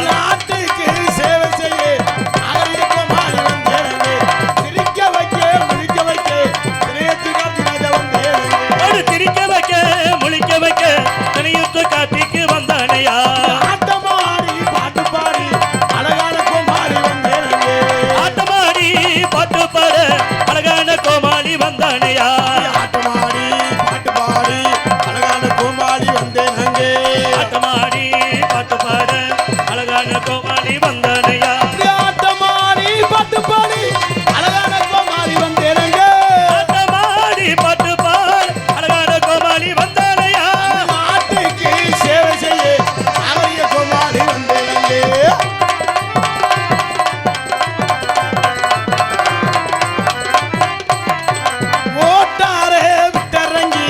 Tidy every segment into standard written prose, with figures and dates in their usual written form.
நாட்டுக்கு சேவை செய்ய நாகரிகமாய் வந்தேனே சிரிக்க வைக்க முழிக்க வைக்க திரையத்து காத்திராஜ வந்தேனே சிரிக்க வைக்க முழிக்க வைக்க திரையத்து காத்திக்கு வந்தானையா ஆட்டமாடி பாட்டு பாடி அழகான கோமாளி வந்தேனே ஆட்டமாடி பாட்டு பாட அழகான கோமாளி வந்தானையா ஆட்டமாடி பாட்டு பாடி அழகான கோமாளி வந்தேனே ஆட்டமாடி பாட்டு பாட அழகான கோமாளி வந்தானையா ஆட்டமாடி பாட்டு பாடி அழகான கோமாளி வந்தேனே ஆட்டமாடி பாட்டு பாட அழகான கோமாளி வந்தானையா நாட்டுக்கு சேவை செய்ய நாகரிக கோமாளி வந்தேனே ஓட்டாரே விட்டரங்கி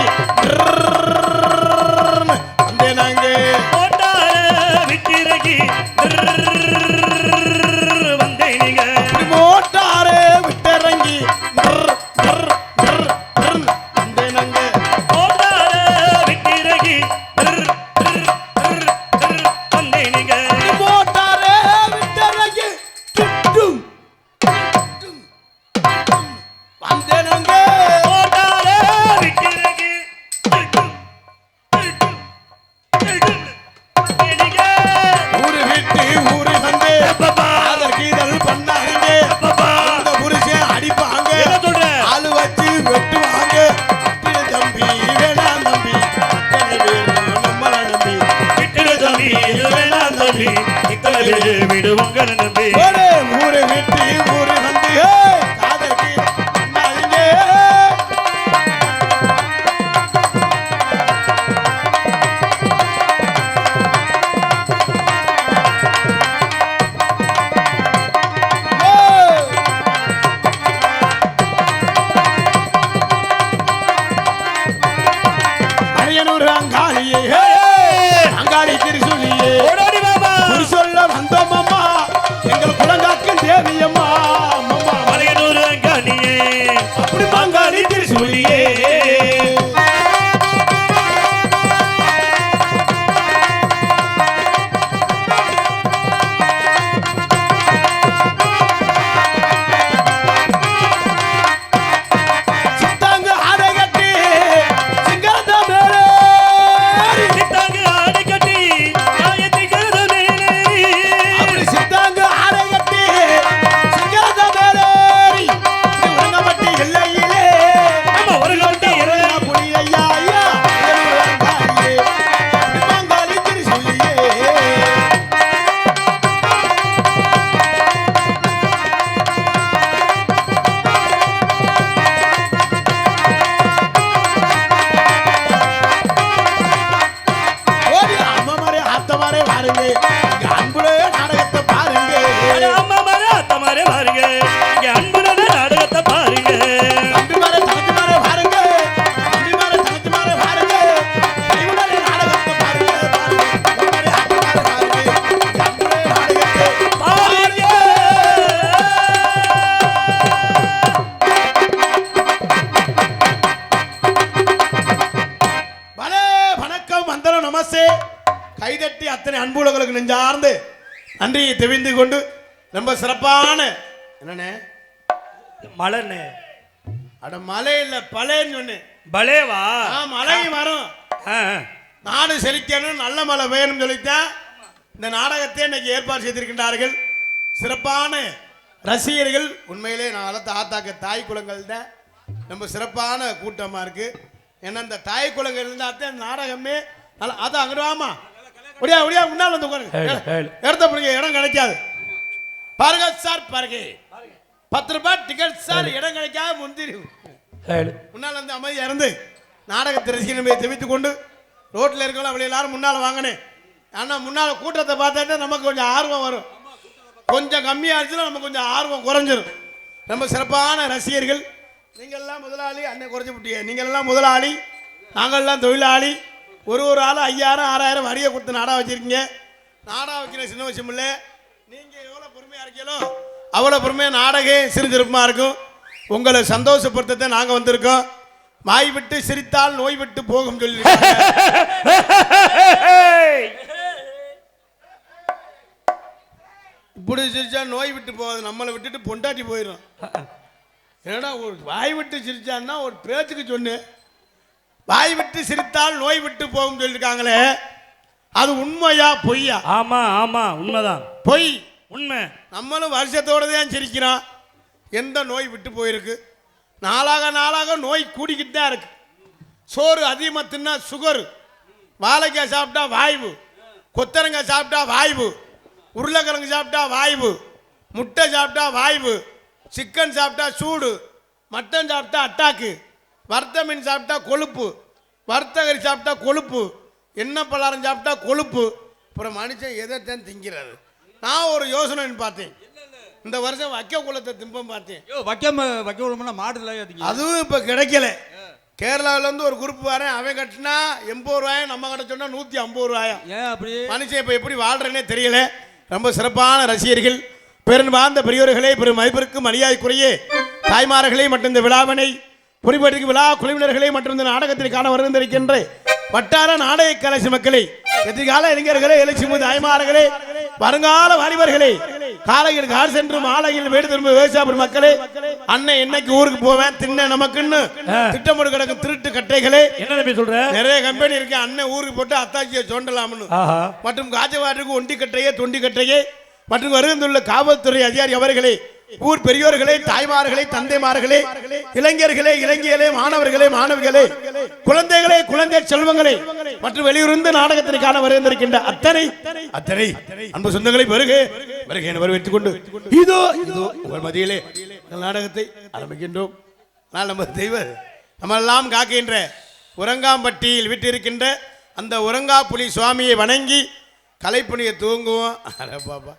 வந்தேனாங்க போட்டார விட்டிறகி வந்தேனிங்க ஓட்டாரே விட்டரங்கி வந்தேனாங்க போட்டார விட்டிறகி வந்தேனிங்க ஓட்டாரே விட்டரங்கி சுட்டும் வந்தேனாங்க போட்டார விட்டிறகி வந்தேனிங்க ஊரு விட்டு ஊரு வந்து காதல் கீதல் பண்ணாங்க பாப்பா அந்த புருஷன் அடிப்பாங்க என்ன சொல்ற ஆளு வச்சு வெட்டுவாங்க அட்டிய தம்பி வேணாம் தம்பி அத்தனை பேர் நம்மள நம்பி விட்டுடு தம்பி இது வேணாம் தம்பி இத்தனை விடு உங்களை நம்பி ஒரு ஊரு விட்டு ஊரு வந்து காதல் கீதல் பண்ணாங்க அரியனூர் அங்காளியே அங்காளி திருசூலியே ஓடாடி பாபா சொல்ல வந்தோம் அம்மா எங்கள் குலங்காக்கும் தேவியம்மா அம்மா மலையனூர் அங்காணியே அப்படி அங்காளி திருசூலியே சித்தாங்கு ஆடை கட்டி சிங்கரத்த மேலே சித்தாங்கு ஆடை கட்டி காயத்திக்கிறத மேலேறி அப்படி சித்தாங்கு ஆடை கட்டி சிங்கரத்த மேலேறி உரங்கப்பட்டி எல்லையிலே நம்ம ஒரு கட்டி உரங்க புலியையா ஐயா அங்காளியே அங்காளி திருசூலியே ஓடி அம்மா மாரே ஆத்த மாரே பாருங்க இங்க அன்புல நாடகத்தை பாருங்க அம்மா மாரே அத்த மாரே பாருங்க இங்க அன்புல நாடகத்தை பாருங்க தம்பி மாரே தங்கச்சி மாரே பாருங்க தம்பி மாரே தங்கச்சி மாரே பாருங்க இவனே நாடகத்தை பாருங்க அம்மா மாரே ஆத்த மாரே பாருங்க இங்க அன்புல நாடகத்தை பாருங்க பலே வணக்கம் வந்தனம் நமஸ்தே கைதட்டி அத்தனை அன்புலங்களுக்கு நெஞ்சார்ந்து நன்றியை தெரிந்து கொண்டு ரொம்ப சிறப்பான என்னண்ணே மலர்னே அட மலை இல்ல பலேன்னு சொன்னேன் பலேவா மலை வரும் ஆ, நாடு செழிக்கணும் நல்ல மழை வேணும் சொல்லித்தான் இந்த நாடகத்தை இன்னைக்கு ஏற்பாடு செய்திருக்கின்றார்கள் சிறப்பான ரசிகர்கள் உண்மையிலே நான் வளர்த்த ஆத்தாக்க தாய் குளங்கள் தான் ரொம்ப சிறப்பான கூட்டமா இருக்கு ஏன்னா இந்த தாய் குளங்கள் இருந்தால் இந்த நாடகமே நல்லா அது அங்கிடுவாமா ஒடியா ஒடியா முன்னால் வந்து உட்காருங்க இடத்த பிடிக்க இடம் கிடைக்காது பாருங்க சார் பாருங்க 10 ரூபாய் டிக்கெட் சார் இடம் கிடைக்காது முந்திரி முன்னால் வந்து அமைதியா இருந்து நாடகத்தை ரசிகனை தெரிவித்துக் கொண்டு ரோட்டில் இருக்கவங்க அப்படி எல்லாரும் முன்னால் வாங்கினேன் ஆனால் முன்னால் கூட்டத்தை பார்த்தாட்டே நமக்கு கொஞ்சம் ஆர்வம் வரும் கொஞ்சம் கம்மியாக இருந்துச்சுன்னா நமக்கு கொஞ்சம் ஆர்வம் குறைஞ்சிரும் ரொம்ப சிறப்பான ரசிகர்கள் நீங்கள்லாம் முதலாளி அண்ணன் குறைச்சி விட்டீங்க நீங்கள்லாம் முதலாளி நாங்கள்லாம் தொழிலாளி ஒரு ஆள் 5000 6000 வரியை கொடுத்து நாடா வச்சிருக்கீங்க நாடா வைக்கிற சின்ன விஷயம் இல்லை நீங்கள் எவ்வளோ பொறுமையாக இருக்கீங்களோ அவ்வளோ பொறுமையாக நாடகம் சிரிச்சிருப்பமாக இருக்கும் உங்களை சந்தோஷப்படுத்த நாங்கள் வந்திருக்கோம் வாய் விட்டு சிரித்தால் நோய் விட்டு போகும் சொல்லி இப்படி சிரிச்சா நோய் விட்டு போகாது, நம்மளை விட்டுட்டு பொண்டாட்டி போயிடும். ஏன்னா ஒரு வாய் விட்டு சிரிச்சான்னா ஒரு பேச்சுக்கு சொன்னு, வாய் விட்டு சிரித்தால் நோய் விட்டு போகும் சொல்லியிருக்காங்களே, அது உண்மையா பொய்யா? ஆமா ஆமா உண்மைதான், பொய். உண்மை. நம்மளும் வருஷத்தோட தான் சிரிக்கிறோம். எந்த நோய் விட்டு போயிருக்கு? நாளாக நாளாக நோய் கூடிக்கிட்டு தான் இருக்கு. சோறு அதிகமாக தின்னா சுகரு, வாழைக்காய் சாப்பிட்டா வாய்வு, கொத்தரங்காய் சாப்பிட்டா வாய்வு, உருளைக்கிழங்கு சாப்பிட்டா வாய்வு, முட்டை சாப்பிட்டா வாய்வு, சிக்கன் சாப்பிட்டா சூடு, மட்டன் சாப்பிட்டா அட்டாக்கு, வறுத்த மீன் சாப்பிட்டா கொழுப்பு, வறுத்த கறி சாப்பிட்டா கொழுப்பு, எண்ணெய் பலகாரம் சாப்பிட்டா கொழுப்பு. அப்புறம் மனுஷன் எதைத்தான் திங்கிறது? நான் ஒரு யோசனைன்னு பார்த்தேன். இந்த வருஷம் வைக்க குளத்தை திம்பம் பார்த்தேன். வைக்க குளம்னா மாடுல அதுவும் இப்போ கிடைக்கல. கேரளாவிலேருந்து ஒரு குரூப் வரேன், அவன் கட்டினா 80 ரூபாயும், நம்ம கிட்ட சொன்னா 150 ரூபாயும். ஏன் அப்படி? மனுஷன் இப்போ எப்படி வாழ்றேன்னே தெரியல. ரொம்ப சிறப்பான ரசிகர்கள், பெரும்பார்ந்த பெரியவர்களே, பெரும் மதிப்பிற்கு மரியாதைக்குரிய தாய்மார்களே மற்றும் இந்த விழாவினை குறிப்பிட்டிருக்கும் விழா குழுவினர்களே மற்றும் இந்த நாடகத்தில் காண வருகின்ற வட்டார நாடக கலைஞர் மக்களே, எதிர்கால இளைஞர்களே, எழுச்சி தாய்மார்களே, வருங்கால வாலிபர்களே, காலையில் கார் சென்று மாலையில் வீடு திரும்ப விவசாய மக்களே, அண்ணன் என்னைக்கு ஊருக்கு போவேன் தின்ன நமக்குன்னு திட்டமிட்டு கிடக்கும் திருட்டு கட்டைகளே, என்ன சொல்ற? நிறைய கம்பெனி இருக்கு, அண்ணன் ஊருக்கு போட்டு அத்தாச்சியை சோண்டலாம்னு, மற்றும் காஜவாட்டுக்கு ஒண்டி கட்டையே தொண்டி கட்டையே மற்றும் வருகின்ற காவல்துறை அதிகாரி அவர்களே, ஊர் பெரியோர்களே, தாய்மார்களே, தந்தைமார்களே, இளைஞர்களே, இளைஞர்களே, மாணவர்களே, மாணவிகளே, குழந்தைகளே, குழந்தை செல்வங்களே மற்றும் வெளியூர்ந்து நாடகத்திற்கான வருகின்ற அத்தனை அத்தனை அன்பு சொந்தங்களை வருகை வரவேற்றுக் கொண்டு இதோ இதோ உங்கள் மத்தியிலே நாடகத்தை ஆரம்பிக்கின்றோம். ஆனால் நம்ம தெய்வ நம்மெல்லாம் காக்கின்ற உரங்காம்பட்டியில் விட்டிருக்கின்ற அந்த உரங்கா புலி சுவாமியை வணங்கி கலைப்பணியை தூங்குவோம். அட பாப்பா,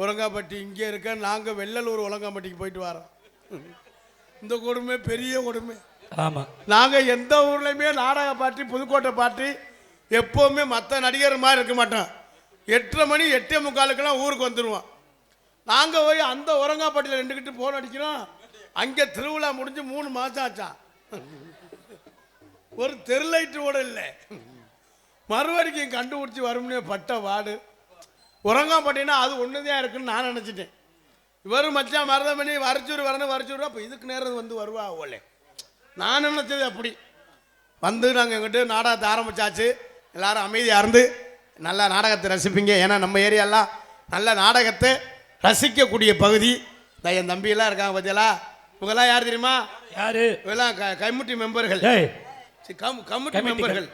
உரங்காம்பட்டி இங்கே இருக்க, நாங்கள் வெள்ளலூர் உலங்காம்பட்டிக்கு போயிட்டு வரோம். இந்த கொடுமை பெரிய கொடுமை. ஆமாம், நாங்கள் எந்த ஊர்லேயுமே நாடக பாட்டி புதுக்கோட்டை பாட்டி எப்போவுமே மற்ற நடிகர் மாதிரி இருக்க மாட்டோம். 8:30 மணி 8:45 ஊருக்கு வந்துடுவோம். நாங்கள் போய் அந்த உரங்காம்பட்டியில் 2 கிட்ட போன் அடிக்கிறோம். அங்கே திருவிழா முடிஞ்சு 3 மாதம் ஆச்சான், ஒரு தெருலைட்டு கூட இல்லை. மறுபடிக்கும் கண்டுபிடிச்சி வரும்னே பட்ட வாடு. உரங்காம்பட்டினா அது ஒன்றுதான் இருக்குன்னு நான் நினச்சிட்டேன். இவர் மச்சான் மருதமணி வரைச்சூர் வரணும் வரைச்சூர், அப்போ இதுக்கு நேரம் வந்து வருவா ஓலே, நான் நினச்சது அப்படி. வந்து நாங்கள் எங்கிட்ட நாடகத்தை ஆரம்பித்தாச்சு. எல்லாரும் அமைதியாக இருந்து நல்லா நாடகத்தை ரசிப்பீங்க. ஏன்னா நம்ம ஏரியாலாம் நல்ல நாடகத்தை ரசிக்கக்கூடிய பகுதி. என் தம்பியெல்லாம் இருக்காங்க பார்த்தீங்களா, இவங்கெல்லாம் யார் தெரியுமா? யாரு? இவெல்லாம் கமிட்டி மெம்பர்கள், கமிட்டி மெம்பர்கள்.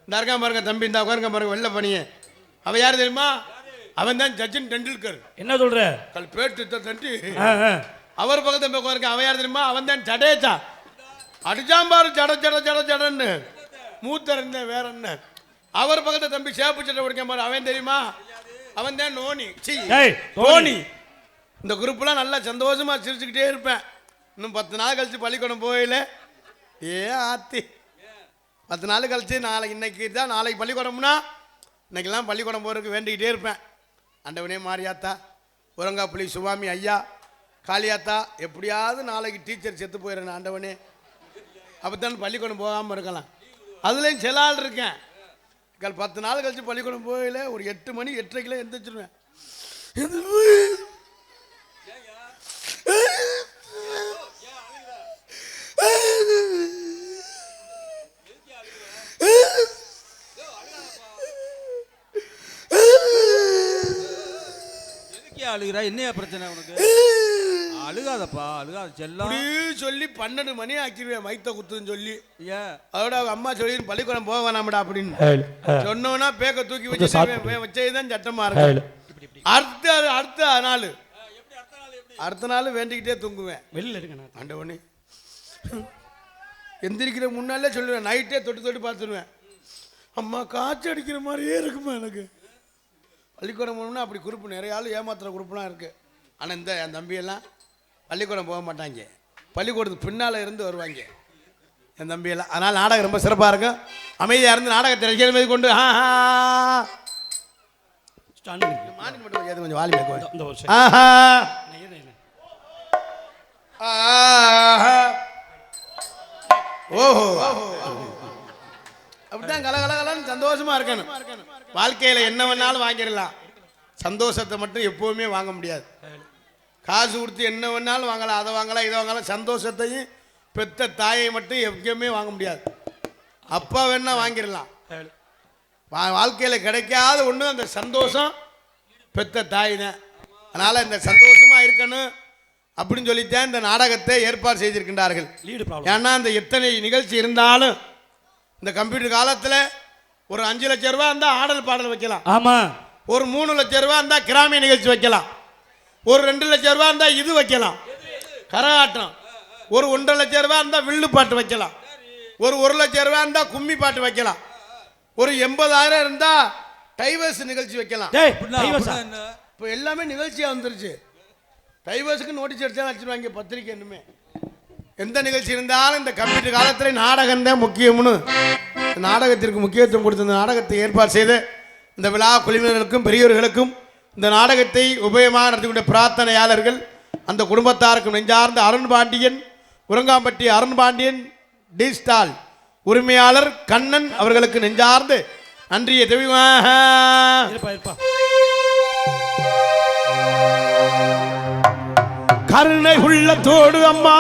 இந்த இருக்கான் பாருங்க தம்பி, இந்த உட்காருங்க பாருங்க, வெள்ளை பணியை. அவன் யார் தெரியுமா? அவன் தான் சச்சின் டெண்டுல்கர். என்ன சொல்ற? பேட்டு தண்டி அவர் பக்கத்தில் உட்காருங்க. அவன் யார் தெரியுமா? அவன் தான் ஜடேஜா. அடிச்சாம்பாரு ஜட ஜட ஜட ஜடன்னு மூத்தர் வேற என்ன. அவர் பக்கத்தை தம்பி சேப்பு சட்டை பிடிக்க பாரு, அவன் தெரியுமா? அவன் தான் நோனி. தோனி. இந்த குரூப்லாம் நல்லா சந்தோஷமா சிரிச்சுக்கிட்டே இருப்பேன். இன்னும் 10 நாள் கழிச்சு பள்ளிக்கூடம் போயில ஆத்தி 10 நாள் கழிச்சு இன்னைக்கு தான் நாளைக்கு பள்ளிக்கூடம்னா இன்னைக்கெல்லாம் பள்ளிக்கூடம் போகிறதுக்கு வேண்டிக்கிட்டே இருப்பேன். ஆண்டவனே மாரியாத்தா, உரங்காப்புலி சுவாமி ஐயா, காளியாத்தா, எப்படியாவது நாளைக்கு டீச்சர் செத்து போயிடுறேன் ஆண்டவனே, அப்போத்தான் பள்ளிக்கூடம் போகாமல் இருக்கலாம். அதுலேயும் சில ஆள் இருக்கேன், 10 நாள் கழிச்சு பள்ளிக்கூடம் போகல ஒரு 8 மணி 8:30 எந்திரிச்சிருவேன். அழுகிறா, என்னையா பிரச்சனை உனக்கு? அழுகாதப்பா, அழுகாத செல்லம் சொல்லி 12 மணி ஆக்கிடுவேன் மைத்த குத்துன்னு சொல்லி. அதோட அவங்க அம்மா சொல்லி பள்ளிக்கூடம் போக வேணாமடா அப்படின்னு சொன்னோன்னா பேக்க தூக்கி வச்சதுதான் சட்டமா இருக்கு. அடுத்த நாள் வேண்டிக்கிட்டே தூங்குவேன். வெளில இருக்கு ஆண்டவனே, எந்திரிக்கிற முன்னாலே சொல்லுவேன், நைட்டே தொட்டு தொட்டு பார்த்துருவேன். அம்மா காய்ச்சி அடிக்கிற மாதிரியே இருக்குமா எனக்கு. பள்ளிக்கூடம் போகணும்னா அப்படி குரூப் நிறைய ஆள் ஏமாத்துற குரூப்லாம் இருக்குது. ஆனால் என் தம்பியெல்லாம் பள்ளிக்கூடம் போக மாட்டாங்க, பள்ளிக்கூடத்துக்கு பின்னால் இருந்து வருவாங்க என் தம்பியெல்லாம். அதனால் நாடகம் ரொம்ப சிறப்பாக இருக்கும். அமைதியாக இருந்து நாடகத்தை ரசிகர் மீது கொண்டு மாநில மட்டும் கொஞ்சம் வாலி ஓஹோ அப்படித்தான் கலகலகலன்னு சந்தோஷமா இருக்கணும். வாழ்க்கையில் என்ன வேணாலும் வாங்கிடலாம். சந்தோஷத்தை மட்டும் எப்போவுமே வாங்க முடியாது. காசு கொடுத்து என்ன வேணாலும் வாங்கலாம், அதை வாங்கலாம், இதை வாங்கலாம். சந்தோஷத்தையும் பெத்த தாயை மட்டும் எங்கேயுமே வாங்க முடியாது. அப்பா வேணா வாங்கிடலாம், வாழ்க்கையில் கிடைக்காத ஒன்று அந்த சந்தோஷம் பெத்த தாய் தான். அதனால் இந்த சந்தோஷமாக இருக்கணும் அப்படின்னு சொல்லித்தான் இந்த நாடகத்தை ஏற்பாடு செய்திருக்கின்றார்கள். ஏன்னா இந்த எத்தனை நிகழ்ச்சி இருந்தாலும் இந்த கம்ப்யூட்டர் காலத்தில் ஒரு 5 லட்சம் ரூபா இருந்தால் ஆடல் பாடல் வைக்கலாம். ஆமாம். ஒரு 3 லட்சம் ரூபா இருந்தால் கிராமிய நிகழ்ச்சி வைக்கலாம். ஒரு 2 லட்சம் ரூபா இருந்தால் இது வைக்கலாம், கரகாட்டம். ஒரு 1.5 லட்சம் ரூபா இருந்தால் வில்லு பாட்டு வைக்கலாம். ஒரு 1 லட்சம் ரூபா இருந்தால் கும்மி பாட்டு வைக்கலாம். ஒரு 80,000 இருந்தால் டைவர்ஸ் நிகழ்ச்சி வைக்கலாம். இப்போ எல்லாமே நிகழ்ச்சியாக வந்துருச்சு. டைவர்ஸுக்கு நோட்டீஸ் அடிச்சா அடிச்சுடுவாங்க, பத்திரிக்கை. இன்னுமே எந்த நிகழ்ச்சி இருந்தாலும் இந்த கம்ப்யூட்டர் காலத்தில் நாடகம் தான் முக்கியம்னு நாடகத்திற்கு முக்கியத்துவம் கொடுத்து இந்த நாடகத்தை ஏற்பாடு செய்து இந்த விழா குழுவினர்களுக்கும் பெரியோர்களுக்கும் இந்த நாடகத்தை உபயமாக நடத்திக்கூடிய பிரார்த்தனையாளர்கள் அந்த குடும்பத்தாருக்கும் நெஞ்சார்ந்த அருண்பாண்டியன், உரங்காம்பட்டி அருண்பாண்டியன் டி ஸ்டால் உரிமையாளர் கண்ணன் அவர்களுக்கு நெஞ்சார்ந்து நன்றியை தெரிவிமாக. கருணை உள்ளத்தோடு அம்மா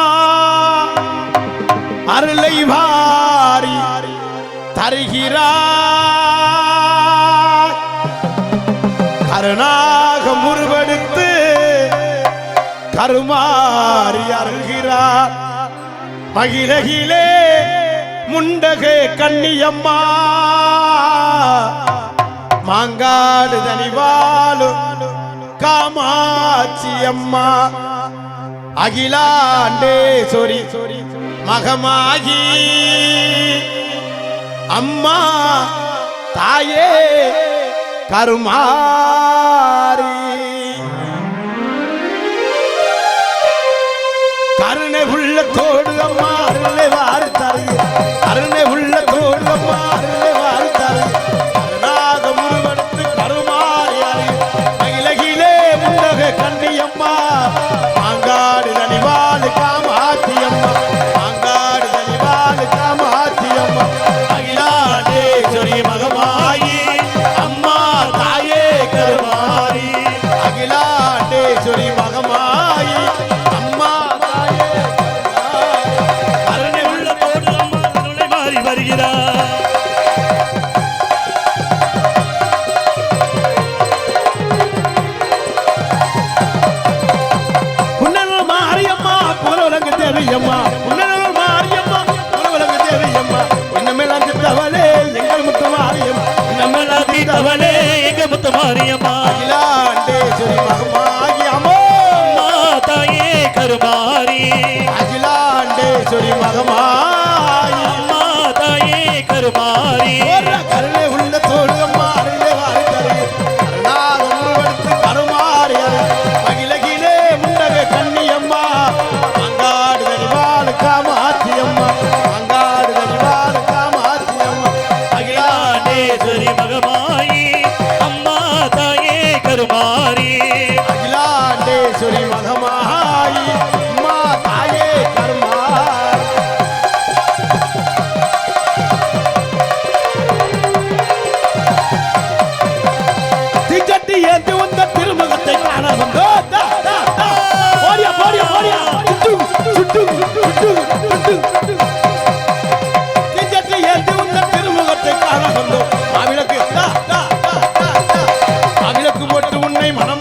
அருளை வாரி தருகிறார். கருணாக முருவெடுத்து கருமாறி அருள்கிறார். மகிழகிலே முண்டகே கண்ணியம்மா மாங்காடு தனிவாலும் காமாட்சி அம்மா அகிலாண்டேஸ்வரி மகமாகி அம்மா தாயே கருமாரி கருணை உள்ளத்தோடு அம்மா அருளை வாரி தருக. கருணை உள்ளத்தோடு அம்மா அருளை வாரி தருக. கருணாக முருவெடுத்து கருமாறி அருக. மகிழகிலே முண்டக கண்ணியம்மா மாங்காடு தனிவாலு காமாட்சி அம்மா மாங்காடு தனிவாலு காமாட்சி அம்மா அகிலாண்டேஸ்வரி மகமாயி அம்மா தாயே கருமாரி அகிலாண்டேஸ்வரி மகமாயி அம்மா தாயே கருணை உள்ளத்தோடு அம்மா கருணை மாறி வருகிறார். தேவியம்மா உன்னதோர் மாரியம்மா உலக தேவியம்மா இன்னமெல்லாம் திட்டவளே எங்கள் முத்து மாரியம்மா நம்மெல்லாம் தீட்டவளே எங்க முத்து மாரியம்மா அகிலாண்டேஸ்வரி மகமாயி அம்மா தாயே கருமாரி அகிலாண்டேஸ்வரி மகமாயி அம்மா தாயே கருமாரி கருணை உள்ளத்தோடு அம்மா அருளை வாரி தருக. கருணாகம் எடுத்து கருமாறி மகிழகிலே முண்டக கண்ணியம்மா மாங்காடு தனிவாலு காமாட்சி அம்மா மாங்காடு தனிவாலு காமாட்சி அம்மா அகிலாண்டேஸ்வரி மகமாயி அம்மா தாயே கருமாரி அகிலாண்டேஸ்வரி மகமாயி அம்மா தாயே கருமாரி. திச்சட்டி ஏந்தி வந்த திருமுகத்தை காண வந்தோ ஓடியா ஓடியா ஓடியா திச்சட்டி ஏந்தி வந்த திருமுகத்தை காண வந்தோ மாவிளக்கு மாவிளக்கு போட்டு உன்னை மனம்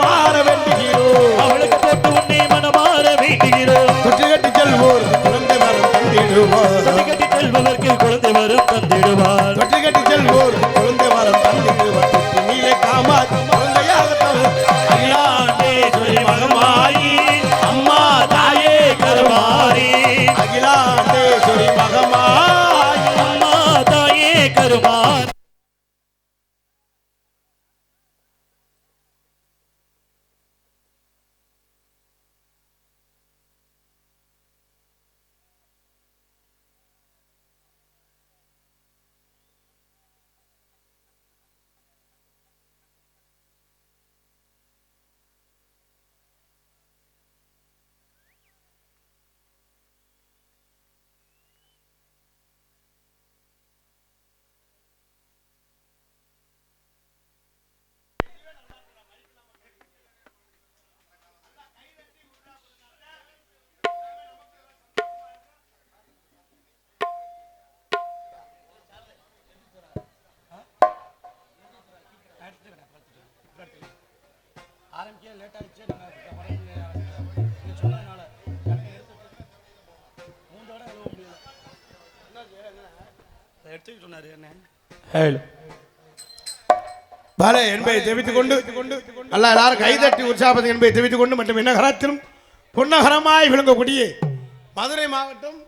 எடுத்துக்க சொன்னாரு என்ன பாலே என்பதை தெரிவித்துக் கொண்டு அல்ல எல்லாரும் கைதட்டி உற்சாகத்தை என்பதை தெரிவித்துக் கொண்டு மற்றும் இன்னகரத்திலும் பொன்னகரமாய் விளங்கக்கூடிய மதுரை மாவட்டம்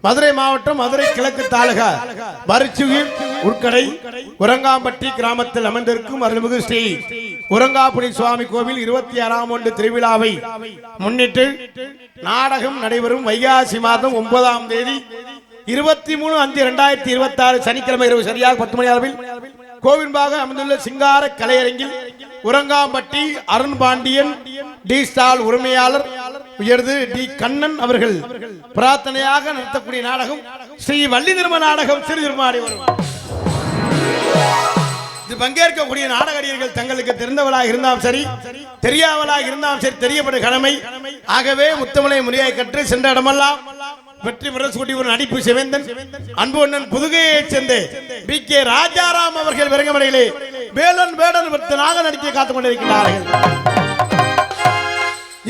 மதுரை மாவட்டம் மதுரை கிழக்கு தாலுகா பரிச்சுகில் உட்கடை உரங்காம்பட்டி கிராமத்தில் அமைந்திருக்கும் அருள்மிகு ஸ்ரீ உரங்காப்புடி சுவாமி கோவில் 26ஆம் ஆண்டு திருவிழாவை முன்னிட்டு நாடகம் நடைபெறும் வைகாசி மாதம் 9ஆம் தேதி 23/5/2026 சனிக்கிழமை இரவு சரியாக 10 மணி அளவில் கோவின்பாக அமைந்துள்ள சிங்கார கலையரங்கில் உரங்காம்பட்டி அருண் பாண்டியன் டி ஸ்டால் உரிமையாளர் உயர்ந்து டி கண்ணன் அவர்கள் பிரார்த்தனையாக நடத்தக்கூடிய நாடகம் ஸ்ரீ வள்ளி திரும நாடகம் சிறுதிருமாடி வரும். இது பங்கேற்கக்கூடிய நாடகடியர்கள் தங்களுக்கு தெரிந்தவளாக இருந்தாலும் சரி தெரியாதவளாக இருந்தாலும் சரி தெரியப்படும் கடமை. ஆகவே முத்தமலை முறையை கற்று சென்ற இடமெல்லாம் வெற்றி முரசு ஒரு நடிப்பு சிவேந்தன் அன்பு அண்ணன் புதுகையைச் சேர்ந்த பி கே ராஜாராம் அவர்கள் விரங்கமடையிலே வேலன் வேடன் நாக நடிக்க காத்துக் கொண்டிருக்கிறார்கள்.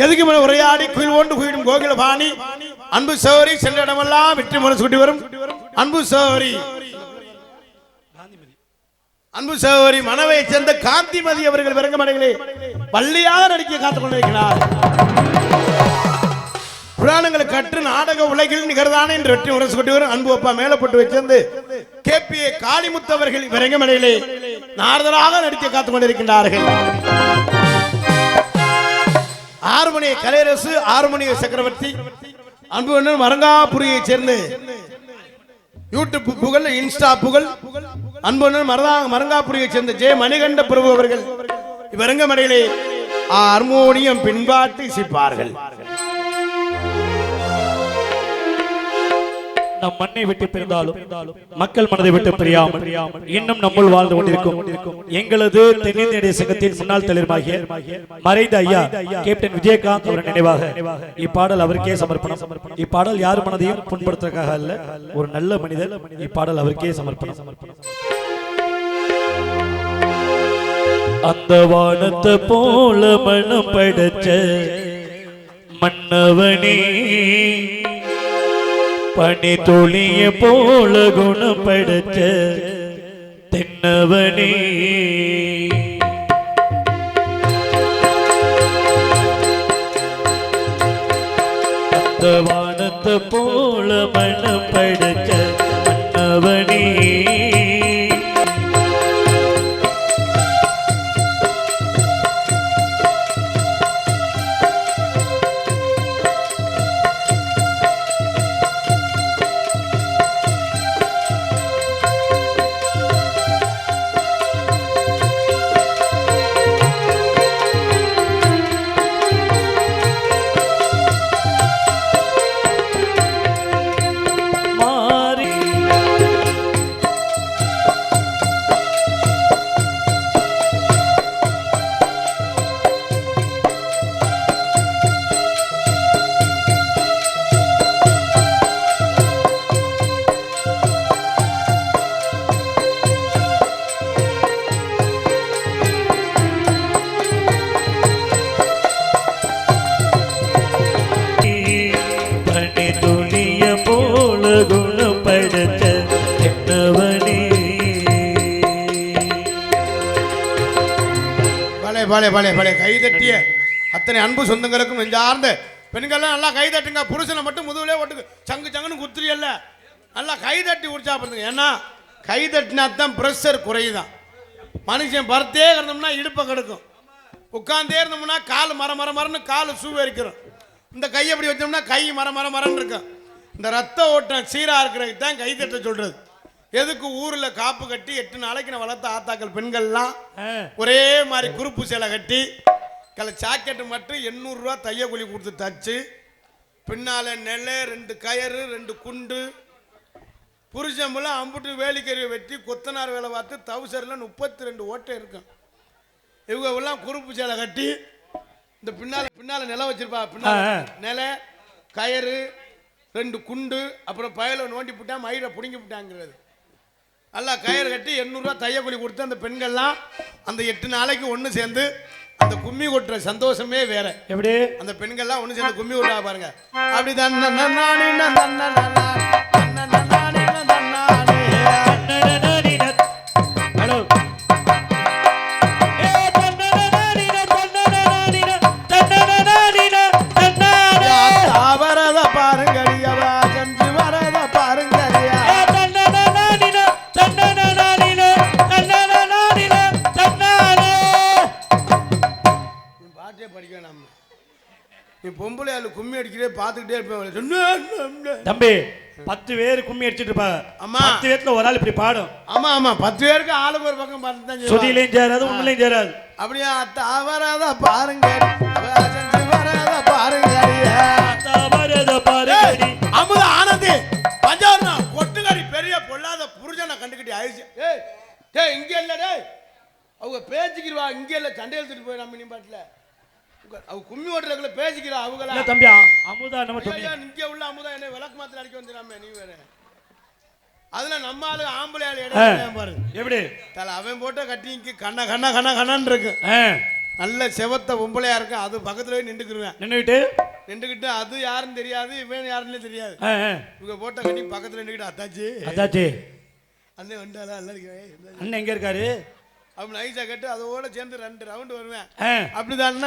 எதுக்கு உரையாடி குயில் ஒன்று குயிடும் கோகில பாணி அன்பு சோரி சென்ற இடமெல்லாம் வெற்றி முரசு கூட்டி வரும் அன்பு சோரி மனவை சேர்ந்த காந்திமதி அவர்கள் விரங்கமடையிலே பள்ளியாக நடிக்க காத்துக் கொண்டிருக்கிறார். புராணங்களை கற்று நாடக உலகில் நிகழ்தானே என்று வெற்றி முரசு கொட்டி வரும் அன்பு அப்பா மேலப்பட்டு வச்சிருந்து KPA காளிமுத்தவர்கள் விரங்கமடையிலே நாரதராக நடிக்க காத்துக் கொண்டிருக்கின்றார்கள். ஆறுமணி கலையரசு ஆறுமணி சக்கரவர்த்தி அன்பு மரங்காபுரியை சேர்ந்து யூடியூப் புகழ் இன்ஸ்டா புகழ் அன்பு மரங்காபுரியை சேர்ந்த ஜெய மணிகண்ட பிரபு அவர்கள் விரங்கமடையிலே ஹார்மோனியம் பின்பாட்டு இசைப்பார்கள். நம் மண்ணை விட்டு பிரிந்தாலும் மக்கள் மனதை விட்டு பிரியாமல் இன்னும் நம்முள் வாழ்ந்து கொண்டிருக்கும் எங்களது தென்னிந்திய சங்கத்தின் முன்னாள் தலைவராகிய மறைந்த ஐயா கேப்டன் விஜயகாந்த் அவர் நினைவாக இப்பாடல் அவருக்கே சமர்ப்பணம். இப்பாடல் யார் மனதையும் புண்படுத்துவதற்காக அல்ல, ஒரு நல்ல மனிதர் இப்பாடல் அவருக்கே சமர்ப்பணம். அந்த வானத்தை போல மனம் படைச்ச மன்னவனே பனி தொழிய போல குணப்படைச்ச தென்னவனே அந்த வானத்தை போல மனம் படைச்ச மன்னவனே கைதட்டிய அத்தனை அன்பு சொந்தங்களுக்கும் நெஞ்சார்ந்த பெண்கள்லாம் நல்லா கைதட்டுங்க. புருஷனை மட்டும் முதுகுலே ஓட்டுக்கு சங்கு சங்குன்னு குத்துறியல்ல, நல்லா கைதட்டி உற்சாகப்படுத்துங்க. ஏன்னா கைதட்டினா தான் ப்ரெஷர் குறையுதான். மனுஷன் பருத்தே இருந்தோம்னா இடுப்பை கெடுக்கும், உட்கார்ந்தே இருந்தோம்னா கால் மரன்னு கால் சூவரிக்கிறோம். இந்த கையை அப்படி வச்சோம்னா கை மரன்னு இருக்கும். இந்த ரத்த ஓட்டம் சீராக இருக்கிறதுக்கு தான் கைதட்ட சொல்றது. எதுக்கு ஊர்ல காப்பு கட்டி 8 நாளைக்கு நான் வளர்த்த ஆத்தாக்கள் பெண்கள்லாம் ஒரே மாதிரி குறுப்பு சேலை கட்டி சாக்கெட்டு மட்டும் 800 ரூபா தைய கூலி கொடுத்து தச்சு பின்னால நெல்லை 2 கயறு 2 குண்டு புருஷம்புல அம்புட்டு வேலிக்கறியை வெட்டி கொத்தனார் வேலை பார்த்து தவுசரில் 32 ஓட்டை இருக்கும். இவங்க எல்லாம் குறுப்பு சேலை கட்டி இந்த பின்னால நிலம் வச்சிருப்பா. பின்னால நிலை கயறு 2 குண்டு அப்புறம் பயலை நோண்டி விட்டா மயிரை பிடுங்கி விட்டாங்கிறது. நல்லா கயிறு கட்டி 800 ரூபா தையக்கூலி கொடுத்து அந்த பெண்கள்லாம் அந்த 8 நாளைக்கு ஒன்று சேர்ந்து அந்த கும்மி கொட்டுற சந்தோஷமே வேற. எப்படி அந்த பெண்கள்லாம் ஒன்று சேர்ந்து கும்மி கொட்டா பாருங்க. அப்படி தான் ஹலோ வரத பாருங்கடியவா சென்று வரத பாருங்கடியா பாட்டே படிக்க நம்ம நீ பொம்பளை ஆளு கும்மி அடிக்கிறே பார்த்துக்கிட்டே இருப்பேன். தம்பி 10 பேர் கும்மி அடிச்சிட்டு இருப்பாங்க. ஆமா 10 பேர்ல ஒரு ஆள் இப்படி பாடும். ஆமா ஆமா 10 பேருக்கு ஆளுக்கு ஒரு பக்கம் பார்த்து தான் சுதியிலையும் சேராது உண்மையிலையும் சேராது. அப்படியே வரத பாருங்க சென்று வரத பாருங்கடியா அமுத ஆனந்தி பஞ்சாவரணா கொட்டுக்காரி பெரிய பொல்லாத புருஷனை கண்டுக்கிட்டே ஆயிடுச்சு. ஏய் இங்க இல்ல டேய் அவங்க பேசிக்கிறவா இங்க இல்ல சண்டை எடுத்துட்டு போய் நம்ம பாட்டுல அவங்க கும்மி ஓட்டுறதுல பேசிக்கிறா அவங்களா தம்பி அமுதா நம்ம இங்க உள்ள அமுதா என்ன விளக்கு மாத்திர அடிக்க வந்துடாம நீ வேற அதுல நம்ம ஆளு ஆம்பளை ஆளு இடம் பாரு எப்படி தல அவன் போட்ட கட்டிக்கு கண்ண கண்ண கண்ண கண்ணன்னு இருக்கு. நல்ல செவத்த பொம்பளையா இருக்கு. அது பக்கத்துல நின்றுக்குருவேன். நின்றுக்கிட்டு அது யாருன்னு தெரியாது இவன் யாருன்னு தெரியாது. இவங்க போட்ட கட்டி பக்கத்துல நின்றுக்கிட்டு அத்தாச்சி அத்தாச்சி அண்ணன் வந்தாலும் அண்ணன் எங்க இருக்காரு அப்படின்னு ஐசா கேட்டு அதோட சேர்ந்து 2 ரவுண்டு வருவேன். அப்படிதான்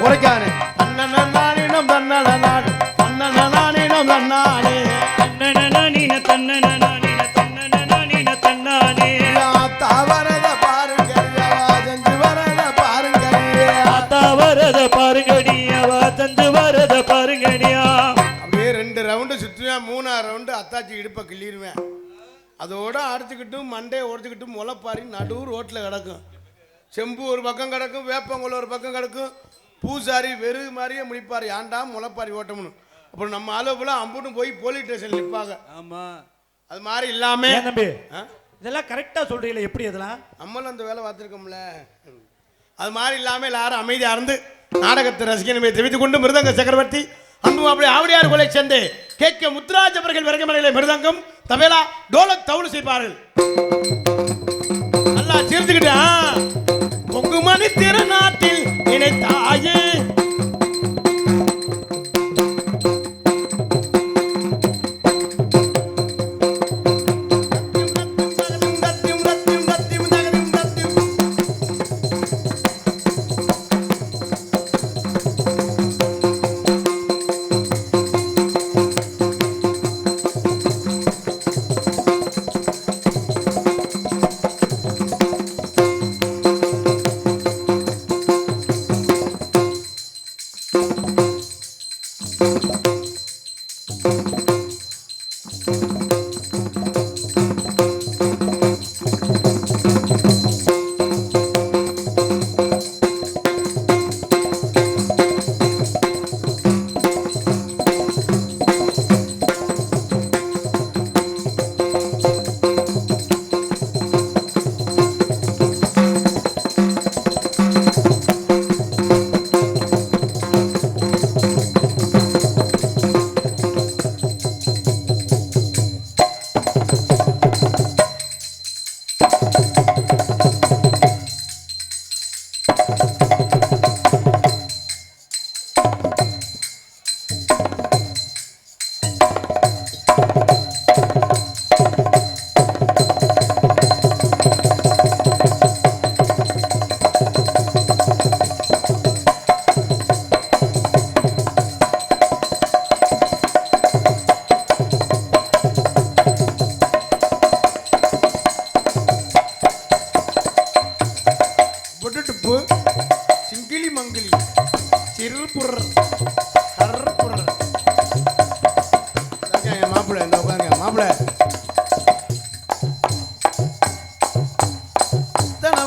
குறைக்கானே தன்னீனம் தன்னானே தன்னீனம் தன்னானே வரத பாருங்க செஞ்சு வரத பாருங்கடியா அப்படியே 2 ரவுண்டு சுற்றுவேன். 3ஆவது ரவுண்டு அத்தாச்சி இடுப்பை கிள்ளிடுவேன். அதோட அடிச்சுக்கிட்டும் மண்டையை உடச்சிக்கிட்டும் முளைப்பாரி நடு ரோட்டில் கிடக்கும். செம்பு ஒரு பக்கம் கிடக்கும், வேப்பங்குள்ள ஒரு பக்கம் கிடக்கும். பூசாரி வெறு மாதிரியே முடிப்பார் ஏன்டா முளைப்பாரி ஓட்டம்னு. அப்புறம் நம்ம அளவுல அம்புட்டும் போய் போலீஸ் ஸ்டேஷன் நிற்பாங்க. ஆமாம் அது மாதிரி இல்லாம தம்பி இதெல்லாம் கரெக்டாக சொல்றீங்களா? எப்படி இதெல்லாம் நம்மளும் அந்த வேலை பார்த்துருக்கோம்ல. அது மாதிரி இல்லாமல் எல்லாரும் அமைதியாக இருந்து நாடகத்தை ரசிகனை தெரிவித்துக் கொண்டு மிருதங்க சக்கரவர்த்தி அன்பு அப்படி ஆவடியார் கொலை சேர்ந்து கேட்க முத்துராஜ் அவர்கள் விறகுமலையில மிருதங்கம் தபேலா டோலக் தவுள் செய்வார்கள். நல்லா சேர்த்துக்கிட்டா பொங்குமணி திருநாட்டில் இணைத்தாயே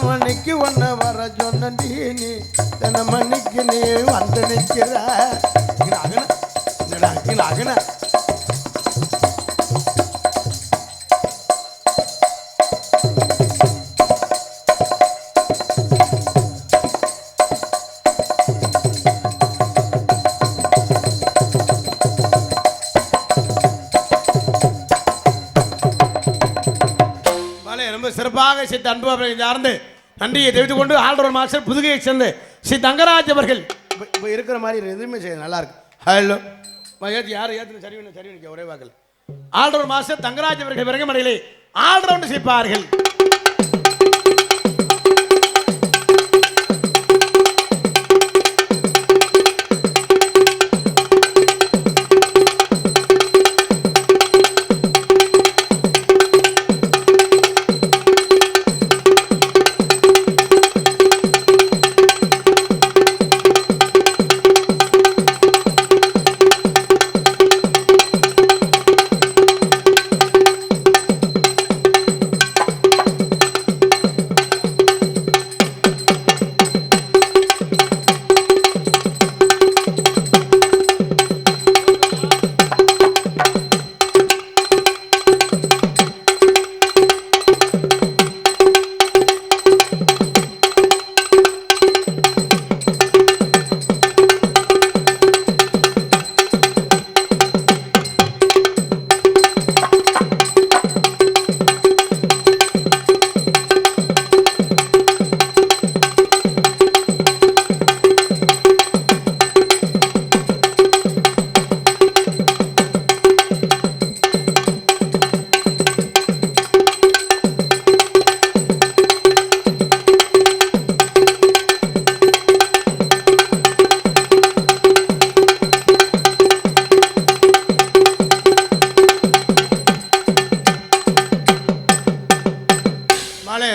மணிக்கு ஒன்ன வர சொன்ன நீ தன மணிக்கு நீ வந்து நிற்கிற அகன சிறப்பாக செய்த அன்பு அவர்களை சார்ந்து நன்றியை தெரிவித்துக் கொண்டு ஆல்ரவுண்ட் மாஸ்டர் புதுகையை சேர்ந்து ஸ்ரீ தங்கராஜ் அவர்கள் இப்போ இருக்கிற மாதிரி எதுவுமே செய்ய நல்லா இருக்கு. ஹலோ யார் ஏற்று சரி ஒரே வாக்கல் ஆல்ரவுண்ட் மாஸ்டர் தங்கராஜ் அவர்கள் விரங்கமடையிலே ஆல்ரவுண்ட் செய்ப்பார்கள்.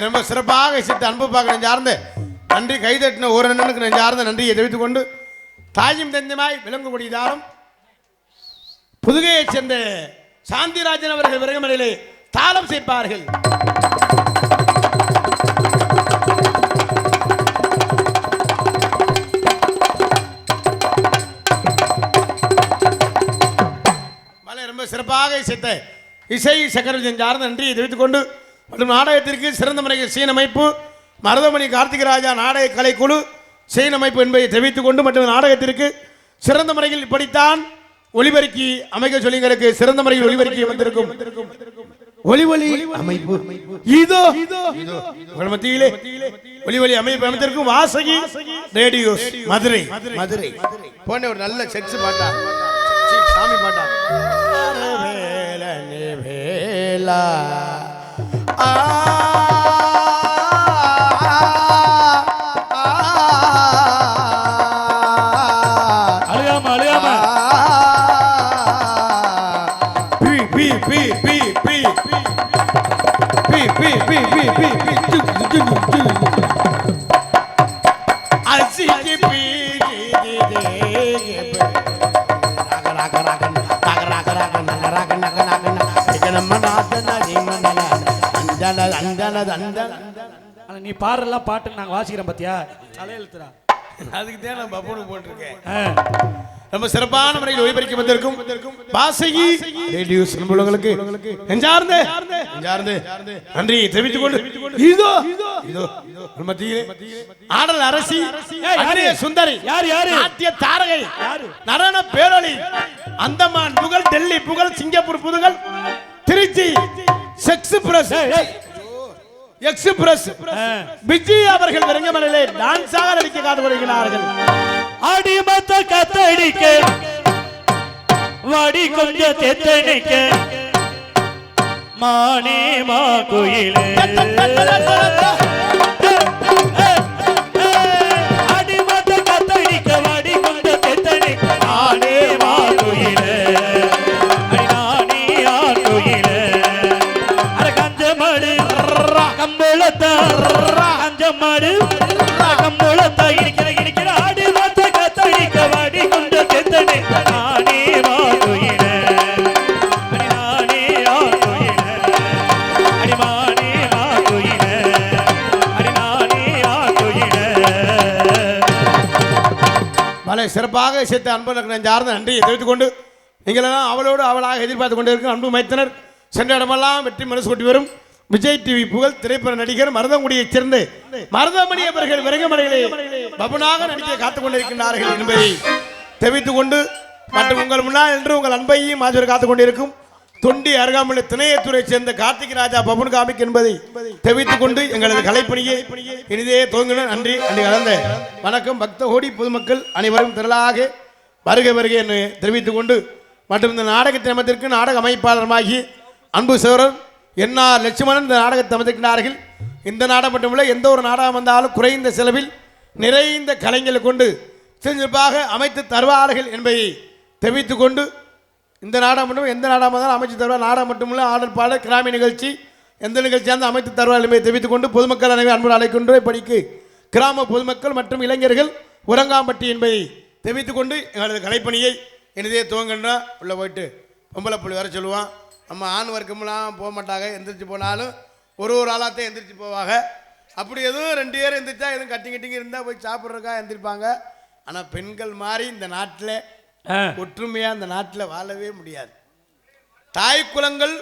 ரொம்ப சிறப்பாக சித்த அன்பு பார்க்க நெஞ்சார்ந்து நன்றி கைதட்டின ஒரு அண்ணனுக்கு நெஞ்சார்ந்த நன்றியை தெரிவித்துக் கொண்டு தாயும் தந்தமாய் விளங்கக்கூடியதாலும் புதுகையைச் சேர்ந்த சாந்திராஜன் அவர்கள் விரகமடையிலே தாளம் சேர்ப்பார்கள். ரொம்ப சிறப்பாக இசைத்த இசை சக்கரவர்த்தி சார்ந்த நன்றியை தெரிவித்துக் கொண்டு மற்றும் நாடகத்திற்கு சிறந்த முறையில் சீனமைப்பு மருதமணி கார்த்திகராஜா நாடக கலைக்குழு சீனமைப்பு என்பதை தெரிவித்துக் கொண்டு மற்றும் நாடகத்திற்கு சிறந்த முறையில் இப்படித்தான் ஒளிபெருக்கி அமைக்க சொல்லிங்களுக்கு சிறந்த முறையில் ஒளிபெருக்கி வந்திருக்கும் ஒளிவொலி அமைப்பு இதோ மத்தியிலே ஒளிவொலி அமைப்பு அமைத்திருக்கும் வாசகி ரேடியோ மதுரை மதுரை போன ஒரு நல்ல செக்ஸ் பாட்டா சாமி பாட்டா வேலா நீ பாடுறலாம் பாட்டு நாங்க வாசிக்கிறோம் பாத்தியா தலையெழுத்துறா அதுக்கு தான் நான் பப்பனு போட்டிருக்கேன். ரொம்ப சிறப்பான முறையில் ஒளிபரப்பி வந்திருக்கும் வாசகி ரேடியோ உள்ளவங்களுக்கு நெஞ்சார்ந்த நன்றி தெரிவித்துக் கொண்டு இதோ இதோ மத்தியிலே ஆடல் அரசி சுந்தரி நாட்டிய தாரகை நடன பேரொளி அந்தமான் புகழ் டெல்லி புகழ் சிங்கப்பூர் புதுகள் திருச்சி எக்ஸ்பிரஸ் விஜய் அவர்கள் விரங்கமலையிலே டான்ஸாக நடிக்க காத்து வருகிறார்கள். அடிமத்த கத்தடிக்க வாடி கொஞ்சம் தெத்தடிக்க மானே மா கோயிலே அடிமத்த கத்தடிக்க வாடி கொஞ்சம் தெத்தடிக்க மானே மா கோயிலே அடிநானே ஆ கோயிலே அர கஞ்சமடு கம்பளத்தா கஞ்சமடு கம்பளத்தா இடிக்கிற ஆடி மத்த கத்தடிக்க வாடி கொஞ்சம் தெத்தடிக்க மானே மா கோயிலே அடிநானே ஆ கோயிலே அடிமானே மா கோயிலே அடிநானே ஆ கோயிலே மலை சிறப்பாக சேர்த்த அன்பனுக்கு நெஞ்சார்ந்த நன்றியை தெரிவித்துக் கொண்டு நீங்களெல்லாம் அவளோடு அவளாக எதிர்பார்த்து கொண்டிருக்கும் அன்பு மைத்தனர் சென்ற இடமெல்லாம் வெற்றி மனசு கொட்டி வரும் விஜய் டிவி புகழ் திரைப்பட நடிகர் மருதங்குடியைச் சேர்ந்து மருதமணி அவர்கள் விரங்கமடையிலே பபுனாக நடிக்க காத்துக் கொண்டிருக்கின்றார்கள் என்பதை தெரிவித்துக் கொண்டு மற்றும் உங்கள் முன்னால் என்று உங்கள் அன்பையும் ஆஜர் காத்துக் கொண்டிருக்கும் தொண்டி அருகாமலை திணையத்துறை சேர்ந்த கார்த்திக் ராஜா பபுன் காமிக் என்பதை தெரிவித்துக் கொண்டு எங்களது கலைப்பணியை இனிதே துவங்கின. நன்றி. அன்றி கலந்த வணக்கம். பக்த கோடி பொதுமக்கள் அனைவரும் திரளாக வருகை வருகை என்று தெரிவித்துக் கொண்டு மற்றும் இந்த நாடக தினத்திற்கு நாடக அமைப்பாளருமாகி அன்பு சோழர் என்ஆர் லட்சுமணன் இந்த நாடகத்தை அமைத்திருக்கிறார்கள். இந்த நாடகம் மட்டுமல்ல, எந்த ஒரு நாடகம் வந்தாலும் குறைந்த செலவில் நிறைந்த கலைஞர்களை கொண்டு சிறப்பாக அமைத்து தருவார்கள் என்பதை தெரிவித்துக் கொண்டு இந்த நாடகம் மட்டும் எந்த நாடகம் வந்தாலும் அமைச்சு தருவார். நாடகம் மட்டுமல்ல, ஆடல் பாடல் கிராமிய நிகழ்ச்சி எந்த நிகழ்ச்சியாக அமைத்து தருவார் என்பதை தெரிவித்துக் கொண்டு பொதுமக்கள் அனைவரும் அன்பு அழைக்கின்ற படிக்கு கிராம பொதுமக்கள் மற்றும் இளைஞர்கள் உறங்காம்பட்டி என்பதை தெரிவித்துக் கொண்டு எங்களது கலைப்பணியை இனிதே துவங்கின்றா. உள்ளே போயிட்டு பொம்பளை புள்ளி வர சொல்லுவான். நம்ம ஆண் வர்க்கம்லாம் போக மாட்டாங்க. எந்திரிச்சு போனாலும் ஒரு ஆளாத்தான் எந்திரிச்சு போவாங்க. அப்படி எதுவும் 2 பேர் எந்திரிச்சா எதுவும் கட்டிங்க இருந்தால் போய் சாப்பிட்றக்கா எந்திரிப்பாங்க. ஆனால் பெண்கள் மாதிரி இந்த நாட்டில் ஒற்றுமையாக இந்த நாட்டில் வாழவே முடியாது. தாய் குலங்கள்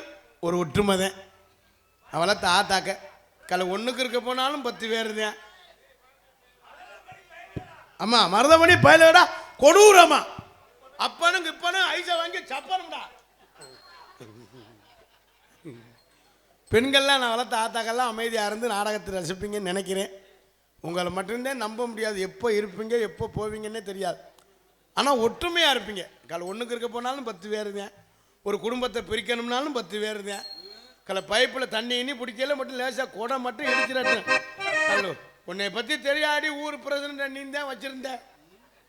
ஒரு ஒற்றுமை தான். அவளை தாத்தாக்க கலை ஒன்றுக்கு இருக்க போனாலும் 10 பேர் தான். அம்மா மருதமணி பயலடா கொடூரமா அப்பனுக்கு இப்பனும் ஐசா வாங்கி சப்பனும்டா. பெண்கள்லாம் நான் வளர்த்த ஆத்தாக்கெல்லாம் அமைதியாக இருந்து நாடகத்தை ரசிப்பீங்கன்னு நினைக்கிறேன். உங்களை மட்டும்தான் நம்ப முடியாது. எப்போ இருப்பீங்க எப்போ போவீங்கன்னே தெரியாது. ஆனால் ஒற்றுமையாக இருப்பீங்க. கலை ஒன்றுக்கு இருக்க போனாலும் 10 பேர் தான். ஒரு குடும்பத்தை பிரிக்கணும்னாலும் 10 பேர் தான். கலை பைப்பில் தண்ணி இனி பிடிக்கல மட்டும் லேசாக கொடை மட்டும் இடிச்சிடட்டும். ஹலோ, உன்னை பற்றி தெரியாடி ஊர் பிரசிடண்ட் நீ தான் வச்சுருந்த,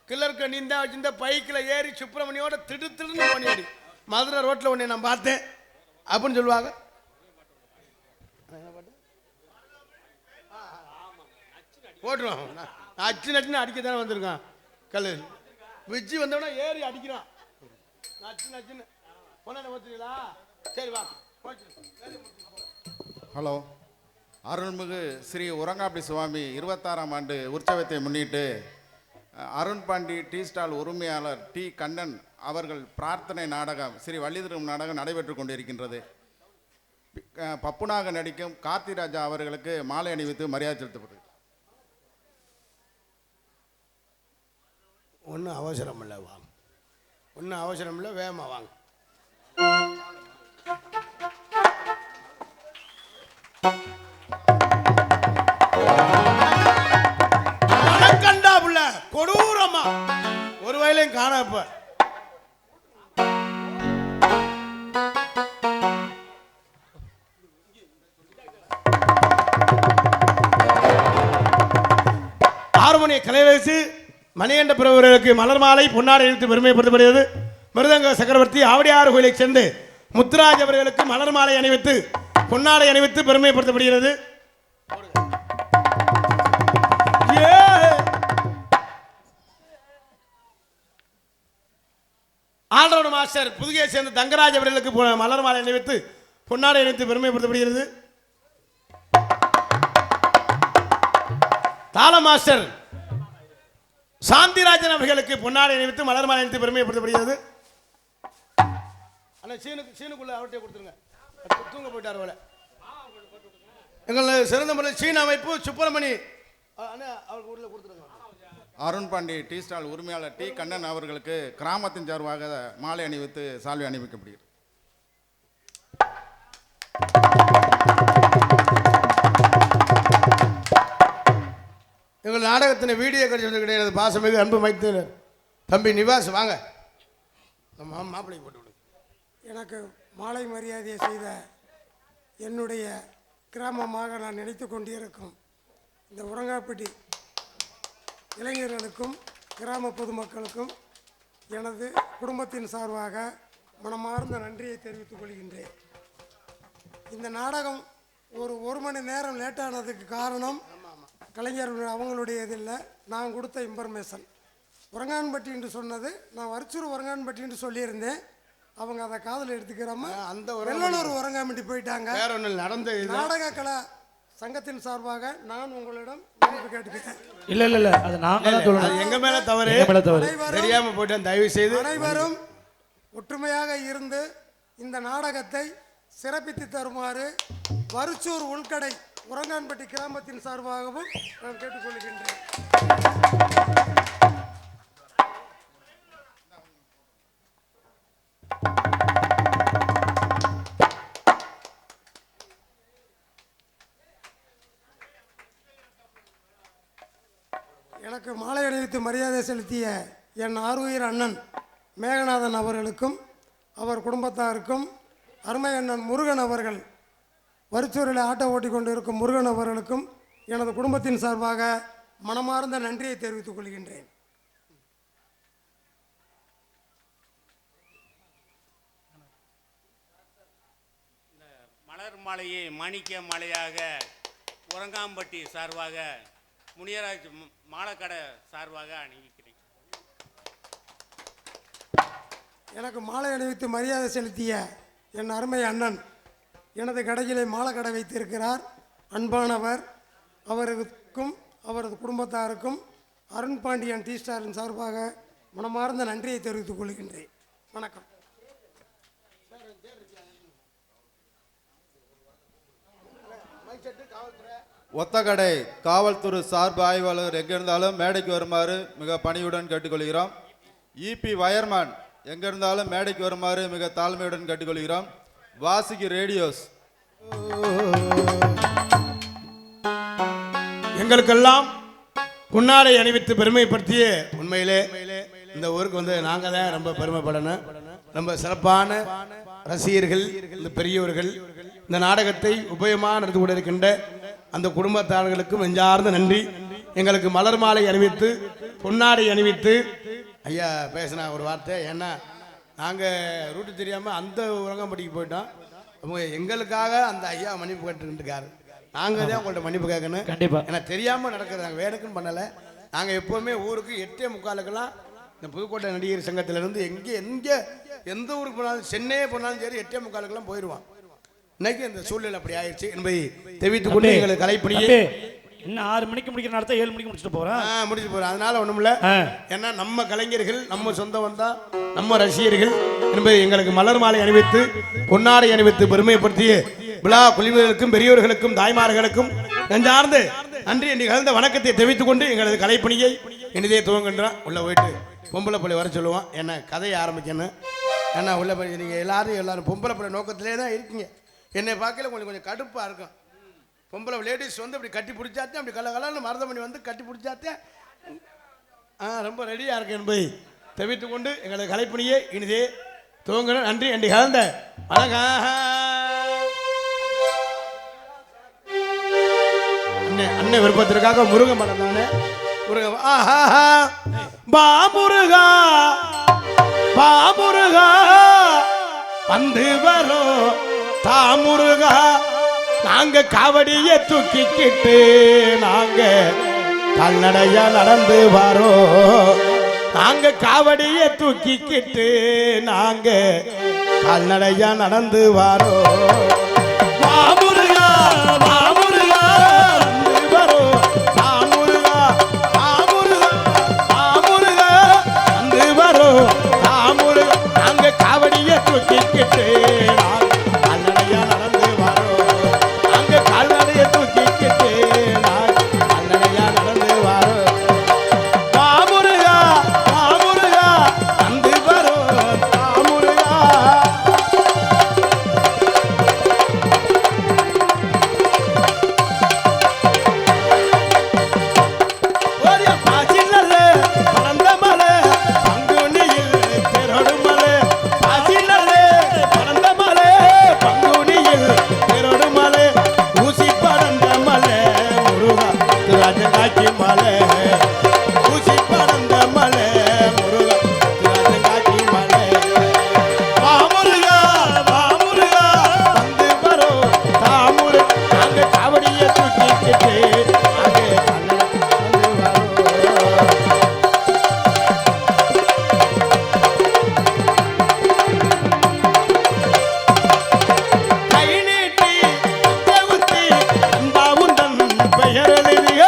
கிளர்க்க நீ தான் வச்சுருந்த, பைக்கில் ஏறி சுப்பிரமணியோட திடுன்னு பண்ணியாடி மதுரை ரோட்டில் உன்னை நான் பார்த்தேன் அப்படின்னு சொல்லுவாங்க. போட்டுருவான். அச்சு நச்சுன்னு அடிக்க தானே வந்திருக்கான். கல் விஜி வந்தோடனே ஏறி அடிக்கிறான். நச்சுன்னு பொண்ணை பார்த்துங்களா? சரி வா. ஹலோ, அருள்மிகு ஸ்ரீ உரங்காப்படி சுவாமி 26ஆம் ஆண்டு உற்சவத்தை முன்னிட்டு அருண் பாண்டி டீ ஸ்டால் உரிமையாளர் டி கண்ணன் அவர்கள் பிரார்த்தனை நாடகம் ஸ்ரீ வள்ளிதிரும் நாடகம் நடைபெற்று கொண்டிருக்கின்றது. பப்புனாக நடிக்கும் கார்த்திராஜா அவர்களுக்கு மாலை அணிவித்து மரியாதை செலுத்தப்படுகிறது. ஒன்றும் அவசரம் இல்லை, வாங்க. ஒன்றும் அவசரம் இல்லை, வேகமாக வாங்க. வணக்கண்டா புள்ள கொடூரமா ஒரு வயலையும் காண. இப்ப ஆறுமணி கலைவரிசு மணிகண்ட பிரபுகளுக்கு மலர் மாலை பொன்னாடை அணிவித்து பெருமைப்படுத்தப்படுகிறது. மிருதங்க சக்கரவர்த்தி ஆவடியாறு கோயிலை சேர்ந்து முத்துராஜ் அவர்களுக்கு மலர் மாலை அணிவித்து பொன்னாடை அணிவித்து பெருமைப்படுத்தப்படுகிறது. ஆல்ரவுண்ட் மாஸ்டர் புதுகையை சேர்ந்த தங்கராஜ் அவர்களுக்கு மலர் மாலை அணிவித்து பொன்னாடை அணிவித்து பெருமைப்படுத்தப்படுகிறது. தாள மாஸ்டர் சாந்திராஜன் அவர்களுக்கு பொன்னாடை அணிவித்து மலர் மாலை அணிவித்து பெருமைப்படுத்தப்படுகிறது. ஆனால் சீனுக்குள்ள அவர்கிட்ட கொடுத்துருங்க. தூங்க போயிட்டார் போல. எங்கள் சிறந்த முறையில் சீன அமைப்பு சுப்பிரமணி அவருக்கு ஊரில் கொடுத்துருங்க. அருண் பாண்டி டீ ஸ்டால் உரிமையாளர் டி கண்ணன் அவர்களுக்கு கிராமத்தின் சார்பாக மாலை அணிவித்து சால்வை அணிவிக்கப்படுகிறது. எங்கள் நாடகத்தின் வீடியோ கிடைச்சது கிடையாது. பாசமிகு அன்பு மைத்து தம்பி நிவாஸ் வாங்க. மாப்பிள்ளை போட்டு விடு. எனக்கு மாலை மரியாதையை செய்த என்னுடைய கிராமமாக நான் நினைத்து கொண்டிருக்கும் இந்த உரங்காப்பட்டி இளைஞர்களுக்கும் கிராம பொதுமக்களுக்கும் எனது குடும்பத்தின் சார்பாக மனமார்ந்த நன்றியை தெரிவித்துக் கொள்கின்றேன். இந்த நாடகம் ஒரு மணி நேரம் லேட்டானதுக்கு காரணம் கலைஞர் அவங்களுடைய இதில் நான் கொடுத்த இன்ஃபர்மேஷன். உரங்கான்பட்டி என்று சொன்னது நான் வரிச்சூர் உரங்கான்பட்டி என்று சொல்லியிருந்தேன். அவங்க அதை காதில் எடுத்துக்கிறாம அந்த வெள்ளலூர் உரங்கான்பட்டி போயிட்டாங்க. வேற ஒன்று நடந்த நாடக கலா சங்கத்தின் சார்பாக நான் உங்களிடம் கேட்டுக்கிறேன். இல்ல அது நாங்க தான் சொல்லணும். எங்க மேல தவறு, தெரியாம போயிட்டேன். தயவு செய்து அனைவரும் ஒற்றுமையாக இருந்து இந்த நாடகத்தை சிறப்பித்து தருமாறு வரிச்சூர் உள்கடை உரங்கான்பட்டி கிராமத்தின் சார்பாகவும் நான் கேட்டுக்கொள்கின்றேன். எனக்கு மாலை அணிவித்து மரியாதை செலுத்திய என் ஆருயிர் அண்ணன் மேகநாதன் அவர்களுக்கும் அவர் குடும்பத்தாருக்கும் அருமை அண்ணன் முருகன் அவர்கள் வரிச்சூரில் ஆட்டோ ஓட்டி கொண்டு இருக்கும் முருகன் அவர்களுக்கும் எனது குடும்பத்தின் சார்பாக மனமார்ந்த நன்றியை தெரிவித்துக் கொள்கின்றேன். மலர் மாலையை மாணிக்க மாலையாக உரங்காம்பட்டி சார்பாக முனியராஜ் மாலக்கடை சார்பாக அணிவிக்கிறேன். எனக்கு மாலை அணிவித்து மரியாதை செலுத்திய என் அருமை அண்ணன் எனது கடையிலே மாலைக்கடை வைத்திருக்கிறார். அன்பானவர். அவருக்கும் அவரது குடும்பத்தாருக்கும் அருண் பாண்டியன் டீ ஸ்டாரின் சார்பாக மனமார்ந்த நன்றியை தெரிவித்துக் கொள்கின்றேன். வணக்கம். ஒத்தக்கடை காவல்துறை சார்பு ஆய்வாளர் எங்கிருந்தாலும் மேடைக்கு வருமாறு மிக பணியுடன் கேட்டுக்கொள்கிறோம். இபி வயர்மேன் எங்கிருந்தாலும் மேடைக்கு வருமாறு மிக தாழ்மையுடன் கேட்டுக்கொள்கிறோம். வாசுகி ரேடியோஸ் எங்களுக்கெல்லாம் பொன்னாடை அணிவித்து பெருமைப்படுத்திய உண்மையிலே இந்த ஊருக்கு வந்து நாங்கள் தான் ரொம்ப பெருமைப்படணும். ரொம்ப சிறப்பான ரசிகர்கள், இந்த பெரியவர்கள், இந்த நாடகத்தை உபயமாக நடத்தி கொண்டு இருக்கின்ற அந்த குடும்பத்தார்களுக்கும் நெஞ்சார்ந்த நன்றி. எங்களுக்கு மலர் மாலை அணிவித்து பொன்னாடை அணிவித்து ஐயா பேசின ஒரு வார்த்தை. ஏன்னா நாங்கள் ரூட்டு தெரியாமல் அந்த உரங்கம்பட்டிக்கு போயிட்டோம். அவங்க எங்களுக்காக அந்த ஐயா மன்னிப்பு கேட்டுருக்காரு. நாங்கள் தான் உங்கள்கிட்ட மன்னிப்பு கேட்கணும். கண்டிப்பா. ஏன்னா தெரியாமல் நடக்கிறது. நாங்கள் வேணுக்குன்னு பண்ணலை. நாங்கள் எப்போவுமே ஊருக்கு 8:45 இந்த புதுக்கோட்டை நடிகர் சங்கத்திலேருந்து எந்த ஊருக்கு போனாலும், சென்னையே போனாலும் சரி 8:45 போயிடுவான். இன்னைக்கு இந்த சூழ்நிலை அப்படி ஆயிடுச்சு என்பதை தெரிவித்துக் கொண்டு எங்களுக்கு கலைப்பணியே இன்னும் 6 மணிக்கு முடிக்கிற நேரத்தை 7 மணிக்கு முடிச்சுட்டு போகிறேன். முடிச்சு போகிறேன். அதனால ஒன்றும் இல்லை. ஏன்னா நம்ம கலைஞர்கள், நம்ம சொந்தம் வந்தால் நம்ம ரசிகர்கள் என்பதை எங்களுக்கு மலர் மாலை அணிவித்து பொன்னாடை அணிவித்து பெருமைப்படுத்திய விழா குழுவினருக்கும் பெரியோர்களுக்கும் தாய்மார்களுக்கும் நெஞ்சார்ந்து நன்றி என்று கலந்த வணக்கத்தை தெரிவித்துக் கொண்டு எங்களது கலைப்பணியை இனிதே துவங்குகின்றோம். உள்ளே போயிட்டு பொம்பளை பிள்ளை வர சொல்லுவோம். ஏன்னா கதையை ஆரம்பிக்கணும். ஏன்னா உள்ள போய் நீங்கள் எல்லாரும் பொம்பளை பிள்ளை நோக்கத்திலே தான் இருக்கீங்க. என்னை பார்க்கல உங்களுக்கு கொஞ்சம் கடுப்பாக இருக்கும். பொம்பளை லேடிஸ் வந்து அப்படி கட்டி பிடிச்சாத்தே, அப்படி கலகலன்னு மருதமணி வந்து கட்டி பிடிச்சாத்தே ரொம்ப ரெடியாக இருக்கு என்பதை தெரிவித்துக் கொண்டு எங்களது கலைப்பணியை இனிதே துவங்கணும். நன்றி என்று கலந்த அண்ணன் விருப்பத்திற்காக முருகன் படம் தானே. முருகன் பா முருகா, பா முருகா வந்து வரும் தாமுருகா. நாங்க காவடியை தூக்கிக்கிட்டு நாங்க கல்நடையா நடந்து வரோம். நாங்க காவடியை தூக்கிக்கிட்டு நாங்க கல்நடையா நடந்து வரோம். மாமுருகா மாமுருகா வந்து வரோம். தாமுருகா தாமுருகா தாமுருகா வந்து வரோம். தாமுருகா நாங்க காவடியை தூக்கிக்கிட்டு கல்நடையா நடந்து வரோம். நாங்க கால்நடையை தூக்கிக்கிட்டு கல்நடையா நடந்து வரோம். தாமுருகா தாமுருகா வந்து வரோம். தாமுருகா ஓரிய பாசிலல்ல பறந்த மலை பங்குனியில் பெரோடு மலை. பாசிலல்ல பறந்த மலை பங்குனியில் பெரோடு மலை. ஊசி பறந்த மலை முருகா ராஜகாட்சி மலை. ஊசி பறந்த மலை முருகா ராஜகாட்சி மலை. மாமுருகா மாமுருகா வந்து வரோம். தாமுரு நாங்க காவடியை தூக்கிக்கிட்டு நாங்க வந்து வரோம். கை நீட்டி உத்தி அன்பா உந்தன் பெயர் எழுதிய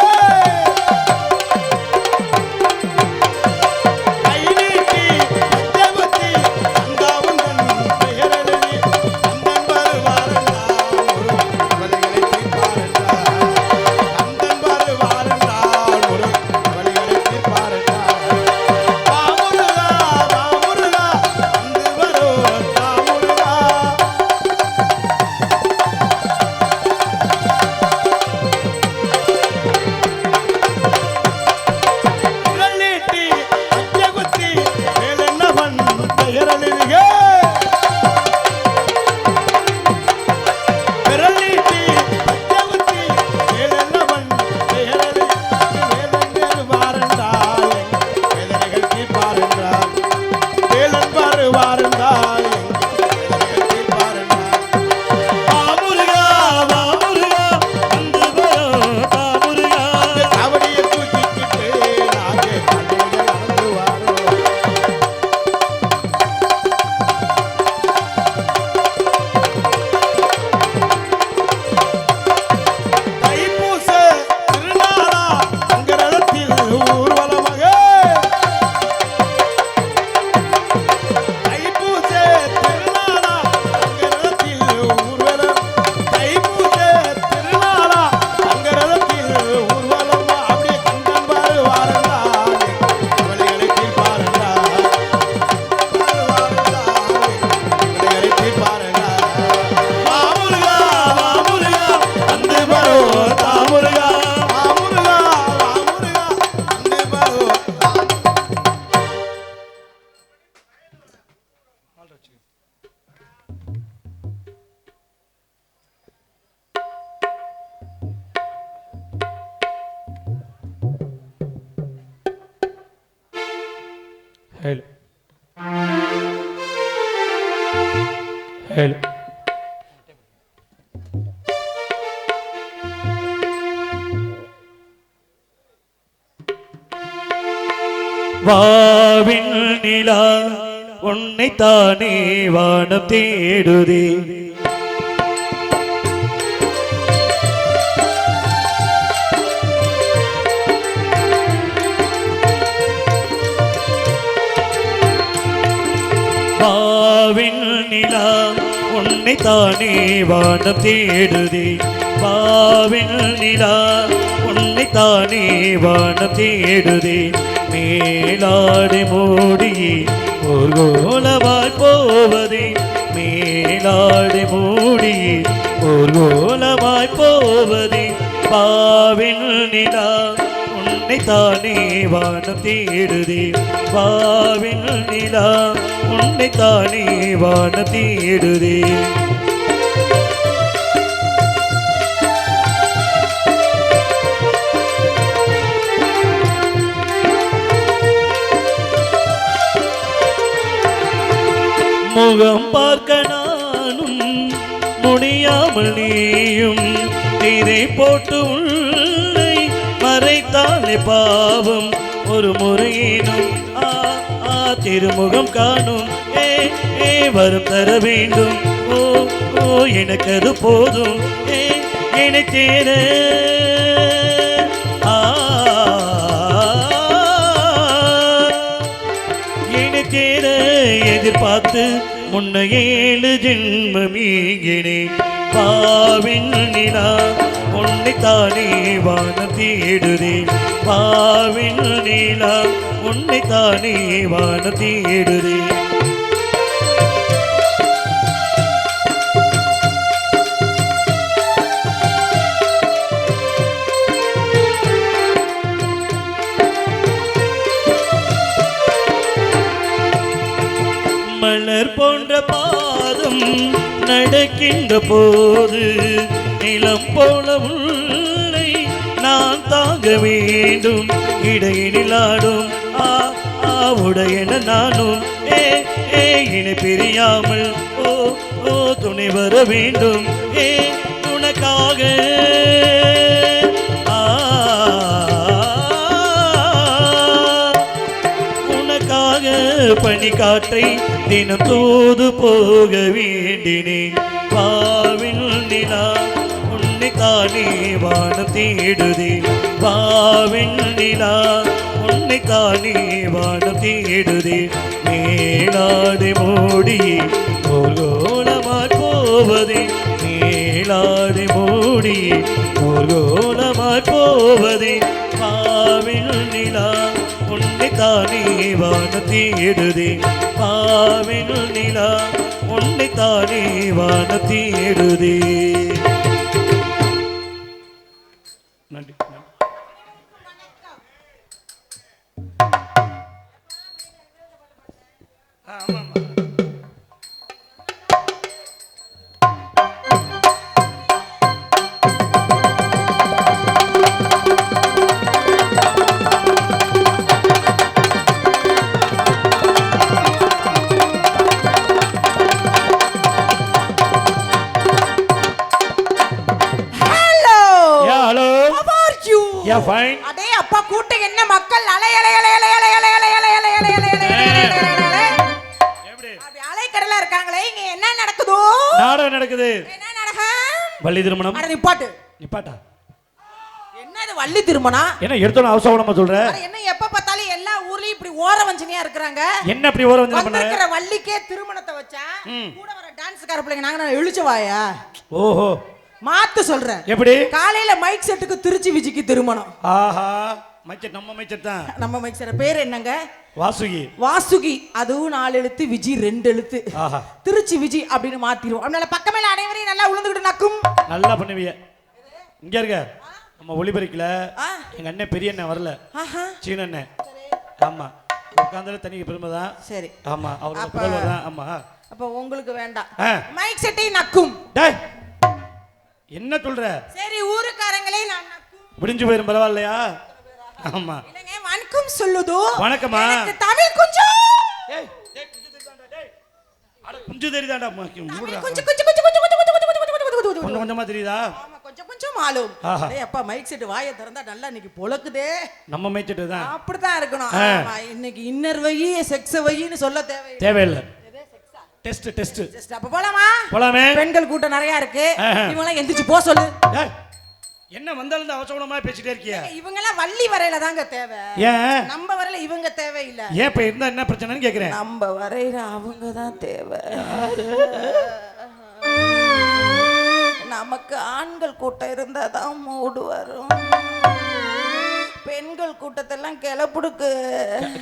ஹேலோ ஹேலோ வாவின் நிலா உன்னை தானே வானம் தேடுதே வாவின் நிலா உன்னை தானே வானம் தேடுதே வாவின் நிலா உன்னை தானே வானம் தேடுதே மேலாடு மூடியே ஒரு கோலமாய் போவதே மேலாடு மூடியே ஒரு கோலமாய் போவதே பாவின் நிலா உன்னை தானே வானம் தேடுதே பாவின் நிலா உன்னை தானே வானம் தேடுதே முகம் பார்க்க நானும் முடியாமல் நீயும் திரை போட்டு உள்ளை மறைத்தாலே பாவம் ஒரு முறையினும் திருமுகம் காணும் வரும் தர வேண்டும் ஓ ஓ எனக்கு அது போதும் என்னை தேர என்னை தேர எதிர்பார்த்து முன்ன 7 ஜென்மமீகினே பாவின் நிலா உன்னை தானே வானம் தேடுதே பாவின் நிலா உன்னை தானே வானம் தேடுதே மலர் போன்ற பாதம் நடக்கின்ற போது நிலம் போல உள்ளை நான் தாங்க வேண்டும் இடையினில் ஆடும் உடையன நானும் இணை பிரியாமல் ஓ ஓ துணை வர வேண்டும் உனக்காக உனக்காக பனிக்காற்றை தினம் தூது போக வேண்டினேன் பாவின் நிலா உன்னை தானே வானம் தேடுதே பாவின் நிலா உன்னை தானே வானம் தேடுதே மேலாடு மூடியே கோலமாய் போவதே மேலாடு மூடியே கோலமாய் போவதே பாவின் நிலா உன்னை தானே வானம் தேடுதே பாவின் நிலா உன்னை தானே வானம் தேடுதே நன்றி fine அடே அப்பா கூட்ட என்ன மக்கள் அலை அலை அலை அலை அலை அலை அலை அலை அலை அலை அலை எப்படி அப்படி அலைக்கடலா இருக்காங்களே இங்க என்ன நடக்குதோ நாடகம் நடக்குது என்ன நாடகம் வள்ளி திருமணம் அட நிப்பாட்டா என்னது வள்ளி திருமணம் என்ன எடுத்தோம் அவசரமா சொல்ற என்ன எப்ப பார்த்தாலும் எல்லா ஊர்லயும் இப்படி ஓர வஞ்சனையா இருக்காங்க என்ன இப்படி ஓர வஞ்சனை பண்ணற வந்திருக்கிற வள்ளிக்கே திருமணத்தை வச்சா கூட வர டான்ஸ்கார பிள்ளைங்க நாங்க இழுச்சவாயா ஓஹோ மாத்து சொல்றேன் எப்படி காலையில மைக் செட்டுக்கு திருச்சி விஜிக்கு திருமணம் ஆஹா மைக் நம்ம மைக் செட் தான் நம்ம மைக் செட் பேர் என்னங்க வாசுகி அதுவும் 4 எழுத்து விஜி 2 எழுத்து ஆஹா திருச்சி விஜி அப்படின்னு மாத்திரும் அதனால பக்கமேல அனைவரையும் நல்லா உளுந்துகிட்டு நக்கும் நல்லா பண்ணுவீங்க இங்க இருக்க நம்ம ஒளிபரிக்கல எங்க அண்ணன் பெரிய அண்ணன் வரல சீன அண்ணன் ஆமா உட்கார்ந்தால தனிக்கு பெருமைதான் சரி ஆமா அவரோட புதல்வர் தான் ஆமா அப்ப உங்களுக்கு வேண்டாம் மைக் செட்டை நக்கும் டேய் என்ன சொல்ற சரி ஊருக்காரங்களே நான் முடிஞ்சு போயிரும் பரவாயில்லையா ஆமா இல்லங்க வணக்கம் சொல்லுதோ வணக்கமா தமிழ் கொஞ்சம் டேய் டேய் குஞ்சு தெரியுதாடா மூடுடா கொஞ்சம் கொஞ்சம் கொஞ்சம் கொஞ்சம் கொஞ்சம் கொஞ்சம் கொஞ்சம் கொஞ்சம் கொஞ்சம் கொஞ்சம் கொஞ்சம் கொஞ்சமா தெரியுதா ஆமா கொஞ்சம் கொஞ்சம் மாலும் ஆஹா. டேய் அப்பா மைக் செட் வாயை திறந்தா நல்லா இன்னைக்கு பொளக்குதே நம்ம மேய்ச்சிட்டு தான் அப்படிதான் இருக்கணும் ஆமா இன்னைக்கு இன்னர் வை செக்ஸ் வைன்னு சொல்ல தேவையில்லை தேவையில்லை டெஸ்ட் டெஸ்ட் ஜஸ்ட் அப்ப போலாமா போலாமே பெண்கள் கூட்டம் நிறைய இருக்கு ஆஹா. இவங்க எல்லாம் எந்திரிச்சு போ சொல்லு ஏய், என்ன வந்தாலும் அவசரமா பேசிட்டே இருக்கியா இவங்க எல்லாம் வள்ளி வரையில தாங்க தேவை ஏன் நம்ம வரையில இவங்க தேவையில்லை ஏன் இப்ப இருந்தா என்ன பிரச்சனைன்னு கேக்குறேன் நம்ம வரையில அவங்க தான் தேவை நமக்கு ஆண்கள் கூட்டம் இருந்தா தான் மூடு வரும் பெண்கள் கூட்டத்தெல்லாம் கிளப்புடுக்கு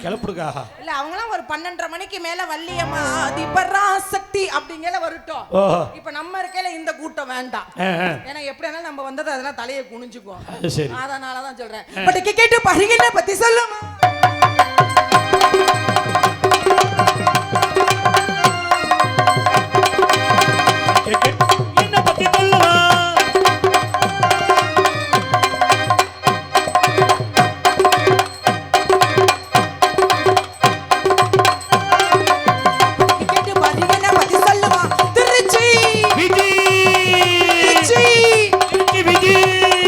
கிளப்புடுக்கா இல்ல அவங்கலாம் ஒரு 12:30 மணிக்கு மேல வள்ளியம்மா அதிபராசக்தி அப்படிங்கல வரட்டும் ஓஹோ இப்ப நம்ம இருக்கையில இந்த கூட்டம் வேண்டாம் ஏன்னா எப்படி ஆனாலும் நம்ம வந்தது அதெல்லாம் தலையை குனிஞ்சுக்குவோம் அது சரி அதனாலதான் சொல்றேன் பட் கேட்டு பரிகனை பத்தி சொல்லுமா என்ன பத்தி சொல்லுவா கேட்டு பரிகனை பத்தி சொல்லுமா திருச்சி விஜி திருச்சி விஜி விஜி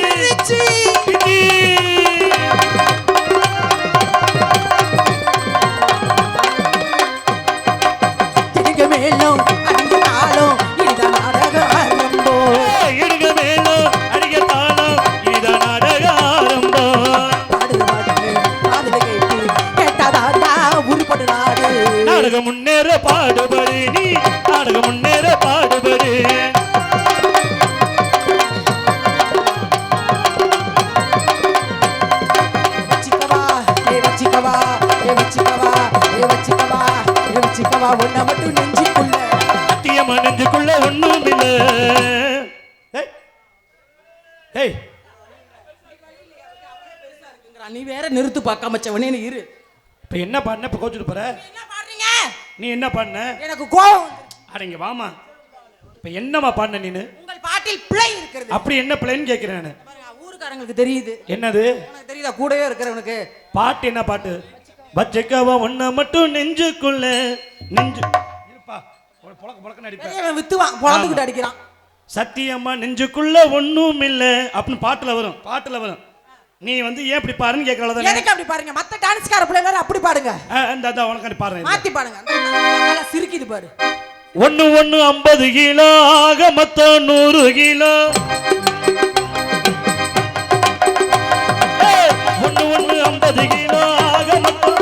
திருச்சி விஜி திரிக மேலும் அடிங்க தாளம் இதுதான் நாடக ஆரம்போ இடுக மேலும் அடிக்க தாளம் இதான் நாடக ஆரம்பம் பாடுது பாடுது காதுல கேட்டு கேட்டாதாண்டா உருப்படு நாடு நாடகம் முன்னேற பாடுபடு நீ நாடகம் முன்னேற பாடுபடு வச்சிக்கவா ஏ வச்சிக்கவா ஏ வச்சிக்கவா ஏ வச்சிக்கவா ஏ வச்சிக்கவா ஒன்ன மட்டும் நெஞ்சுக்குள்ள சத்தியமா நெஞ்சுக்குள்ள ஒண்ணும் இல்ல ஏய் ஏய் நீ வேற நிறுத்து பார்க்காம மச்சவனே நீ இரு இப்ப என்ன பண்ண இப்ப கோச்சுட்டு போற என்ன பாடுறீங்க நீ என்ன பண்ண எனக்கு கோவம் அடங்க வாமா இப்ப என்னமா பண்ண நீனு உங்கள் பாட்டில் பிழை இருக்கிறது அப்படி என்ன பிள்ளைன்னு கேக்குறேன் நானு பாருங்க, ஊருக்காரங்களுக்கு தெரியுது என்னது உனக்கு தெரியுதா கூடவே இருக்கிறவனுக்கு பாட்டு என்ன பாட்டு பச்சைக்காவா ஒன்ன மட்டும் நெஞ்சுக்குள்ள நெஞ்சு இருப்பா புழக்க புழக்க நடிப்பேன் பெரியவன் வித்துவான் பொழந்துக்கிட்டு அடிக்கிறான் சத்தியம்மா நெஞ்சுக்குள்ள ஒண்ணும் இல்ல அப்படின்னு பாட்டுல வரும் நீ வந்து ஏன் இப்படி பாருன்னு கேட்கறத எதுக்கு அப்படி பாருங்க மத்த டான்ஸ்கார பிள்ளை எல்லாரும் அப்படி பாடுங்க இந்த உனக்கு பாருங்க மாத்தி பாடுங்க நல்லா சிரிக்குது பாரு ஒண்ணு 50 கிலோ ஆக மொத்தம் 100 கிலோ ஒண்ணு 50 கிலோ ஆக மொத்தம்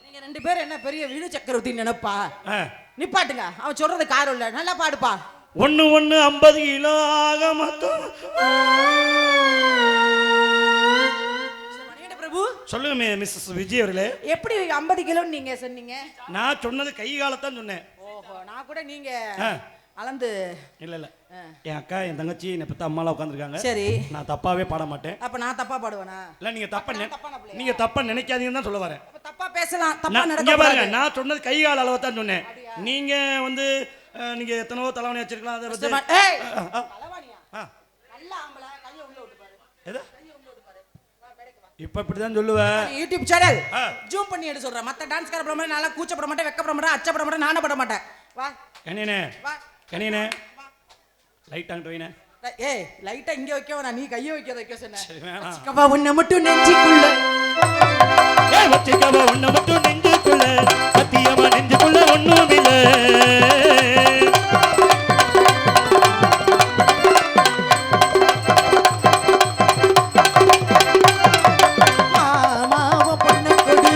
நீங்க ரெண்டு பேரும் என்ன பெரிய வீடு சக்கரவர்த்தி நினைப்பா ஆ. நிப்பாட்டுங்க அவன் சொல்றது காரம் இல்ல நல்லா பாடுப்பா ஒண்ணு 50 கிலோ ஆக மொத்தம் மணிகண்ட பிரபு சொல்லுங்க மிஸ்ஸஸ் விஜய் அவர்களே எப்படி 50 கிலோ நீங்க சொன்னீங்க நான் சொன்னது கை காலத்தான் சொன்னேன் ஓஹோ நான் கூட நீங்க ஆ. அளந்து இல்ல என் அக்கா என் தங்கச்சி என்னை பத்தி அம்மாலாம் உட்காந்துருக்காங்க சரி நான் தப்பாவே பாட மாட்டேன் அப்ப நான் தப்பா பாடுவேனா இல்ல நீங்க நான் தப்பான பிள்ளையா? நீங்க தப்பா நினைக்காதீங்கன்னு தான் சொல்ல வரேன் அப்ப தப்பா பேசலாம் தப்பா நான் இங்க நடக்க பாருங்க கூடாது. நான் சொன்னது கை கால அளவை தான் சொன்னேன் நீங்க வந்து நீங்க எத்தனோ தலைவணி வச்சிருக்கலாம் அதை வந்து ஏய், ஆ, ஆ, தலைவாணியா? ஆ. நல்ல ஆம்பளை, கையை உள்ள விட்டு பாரு. எது? இப்ப இப்படிதான் சொல்லுவேன் அது யூடியூப் சேனல் ஆ. ஜூம் பண்ணி எடுத்து சொல்றேன் மத்த டான்ஸ்கார பட மாதிரி நல்லா கூச்சப்பட மாட்டேன் வெக்கப்பட மாட்டேன் அச்சப்பட மாட்டேன் நானப்பட மாட்டேன் வா கணியனே வா கணியனே லைட் அங்கிட்டு வைனே ஏய் லைட்டா இங்க வைக்க வேணாம் நீ கையை வைக்க சொன்ன சரி, வேணாம். வச்சுக்கவா உன்னை மட்டும் நெஞ்சிக்குள்ள ஏய் வச்சிக்கவா ஒண்ணு மட்டும் நெஞ்சுக்குள்ள சத்தியமா நெஞ்சுக்குள்ள ஒண்ணும் இல்ல மாமாவ பொண்ணு கொடி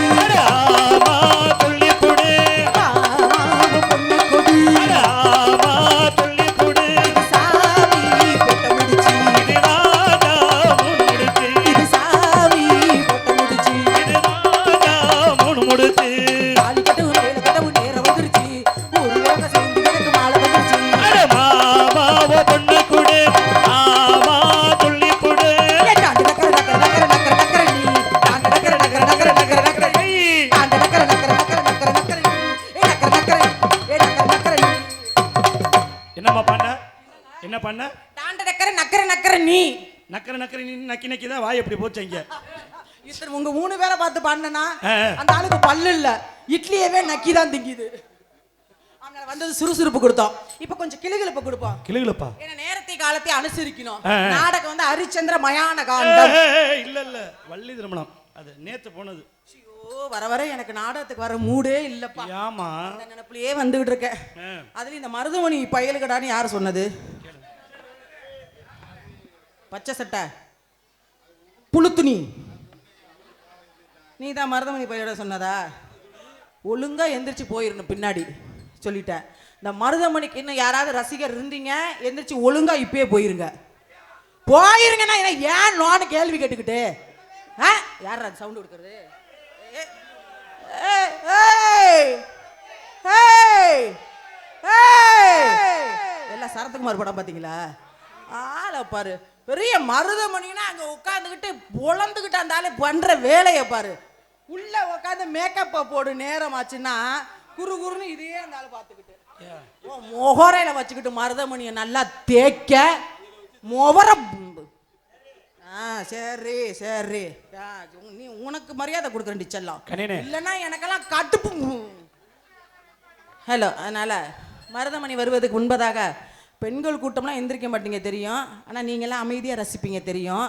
ஆமா துள்ளி புடு மாமாவ பொண்ணு கொடி ஆமா துள்ளி புடு சாமி பொட்ட முடிச்சு இது ராஜா முன்முடிச்சு இது சாமி பொட்ட முடிச்சு இது ராஜா முன்முடிச்சு தாலி கட்டவும் மேல கட்டவும் நேரம் வந்துருச்சு ஒரு யோக சேர்ந்து எனக்கு மாலை வந்துருச்சு அட மாமாவ பொண்ணு குடு ஆமா துள்ளி புடு டாண்டு டக்கர டக்கர டக்கர டக்கர டக்கர நீ டாண்டு டக்கர டக்கர டக்கர டக்கர டக்கர நீ டாண்டு டக்கர டக்கர டக்கர டக்கர டக்கர நீ ஏ டக்கர டக்கர ஏ டக்கர டக்கர நீ என்னம்மா பண்ண என்ன பண்ண டாண்டு டக்கர நக்கர நக்கர நீ நக்கற நக்கற நீ நக்கி நக்கி தான் வாய் எப்படி போச்சு இங்க இத்தனை உங்க 3 பேரை பார்த்து பாடினா ஆ. அந்த ஆளுக்கு பல்லு இல்ல, இட்லியவே நக்கி தான் திங்குது. அதனால வந்தது சுறுசுறுப்பு கொடுத்தோம். இப்ப கொஞ்சம் கிளுகிளுப்பு கொடுப்போம். கிளுகிளுப்பா? ஏன்னா நேரத்தை காலத்தை அனுசரிக்கணும். ஆ. நாடகம் வந்து ஹரிச்சந்திர மயான காண்டம். இல்ல வள்ளி திருமணம் அது நேத்து போனது. ஐயோ, வர வர எனக்கு நாடகத்துக்கு வர மூடே இல்லப்பா. ஆமா, அந்த நினைப்புலயே வந்துகிட்டு இருக்கேன். அதுல இந்த மருதமணி பயலுகடான்னு யாரு சொன்னது? பச்சை சட்டை புழுத்துணி நீ தான் மருதமணி பயலோட சொன்னதா? ஒழுங்கா எந்திரிச்சு போயிடணும் பின்னாடி சொல்லிட்டேன். இந்த மருதமணிக்கு இன்னும் யாராவது ரசிகர் இருந்தீங்க, எந்திரிச்சு ஒழுங்கா இப்பயே போயிருங்க. போயிருங்கன்னா ஏன் நானு கேள்வி கேட்டுக்கிட்டு யார் அது சவுண்ட் கொடுக்கறது? எல்லாம் சரத்குமார் படம் பாத்தீங்களா? ஆளை பாரு, பெரிய மருதமணினா அங்க உட்காந்துக்கிட்டு பொழந்துக்கிட்டு அந்த ஆளு பண்ற வேலையை பாரு. உள்ள உட்காந்து மேக்கப்பை போடு நேரம் ஆச்சுன்னா குறு குறுன்னு இதே அந்த ஆளு பார்த்துக்கிட்டு முகரையில வச்சுக்கிட்டு மருதமணியை நல்லா தேய்க்க முகர. சரி சரி, நீ உனக்கு மரியாதை கொடுக்குறேன் செல்லம், இல்லைன்னா எனக்கெல்லாம் கட்டுப்பு. ஹலோ, அதனால மருதமணி வருவதுக்கு முன்பதாக பெண்கள் கூட்டம்லாம் எந்திரிக்க மாட்டீங்க தெரியும், ஆனால் நீங்கள்லாம் அமைதியாக ரசிப்பீங்க தெரியும்.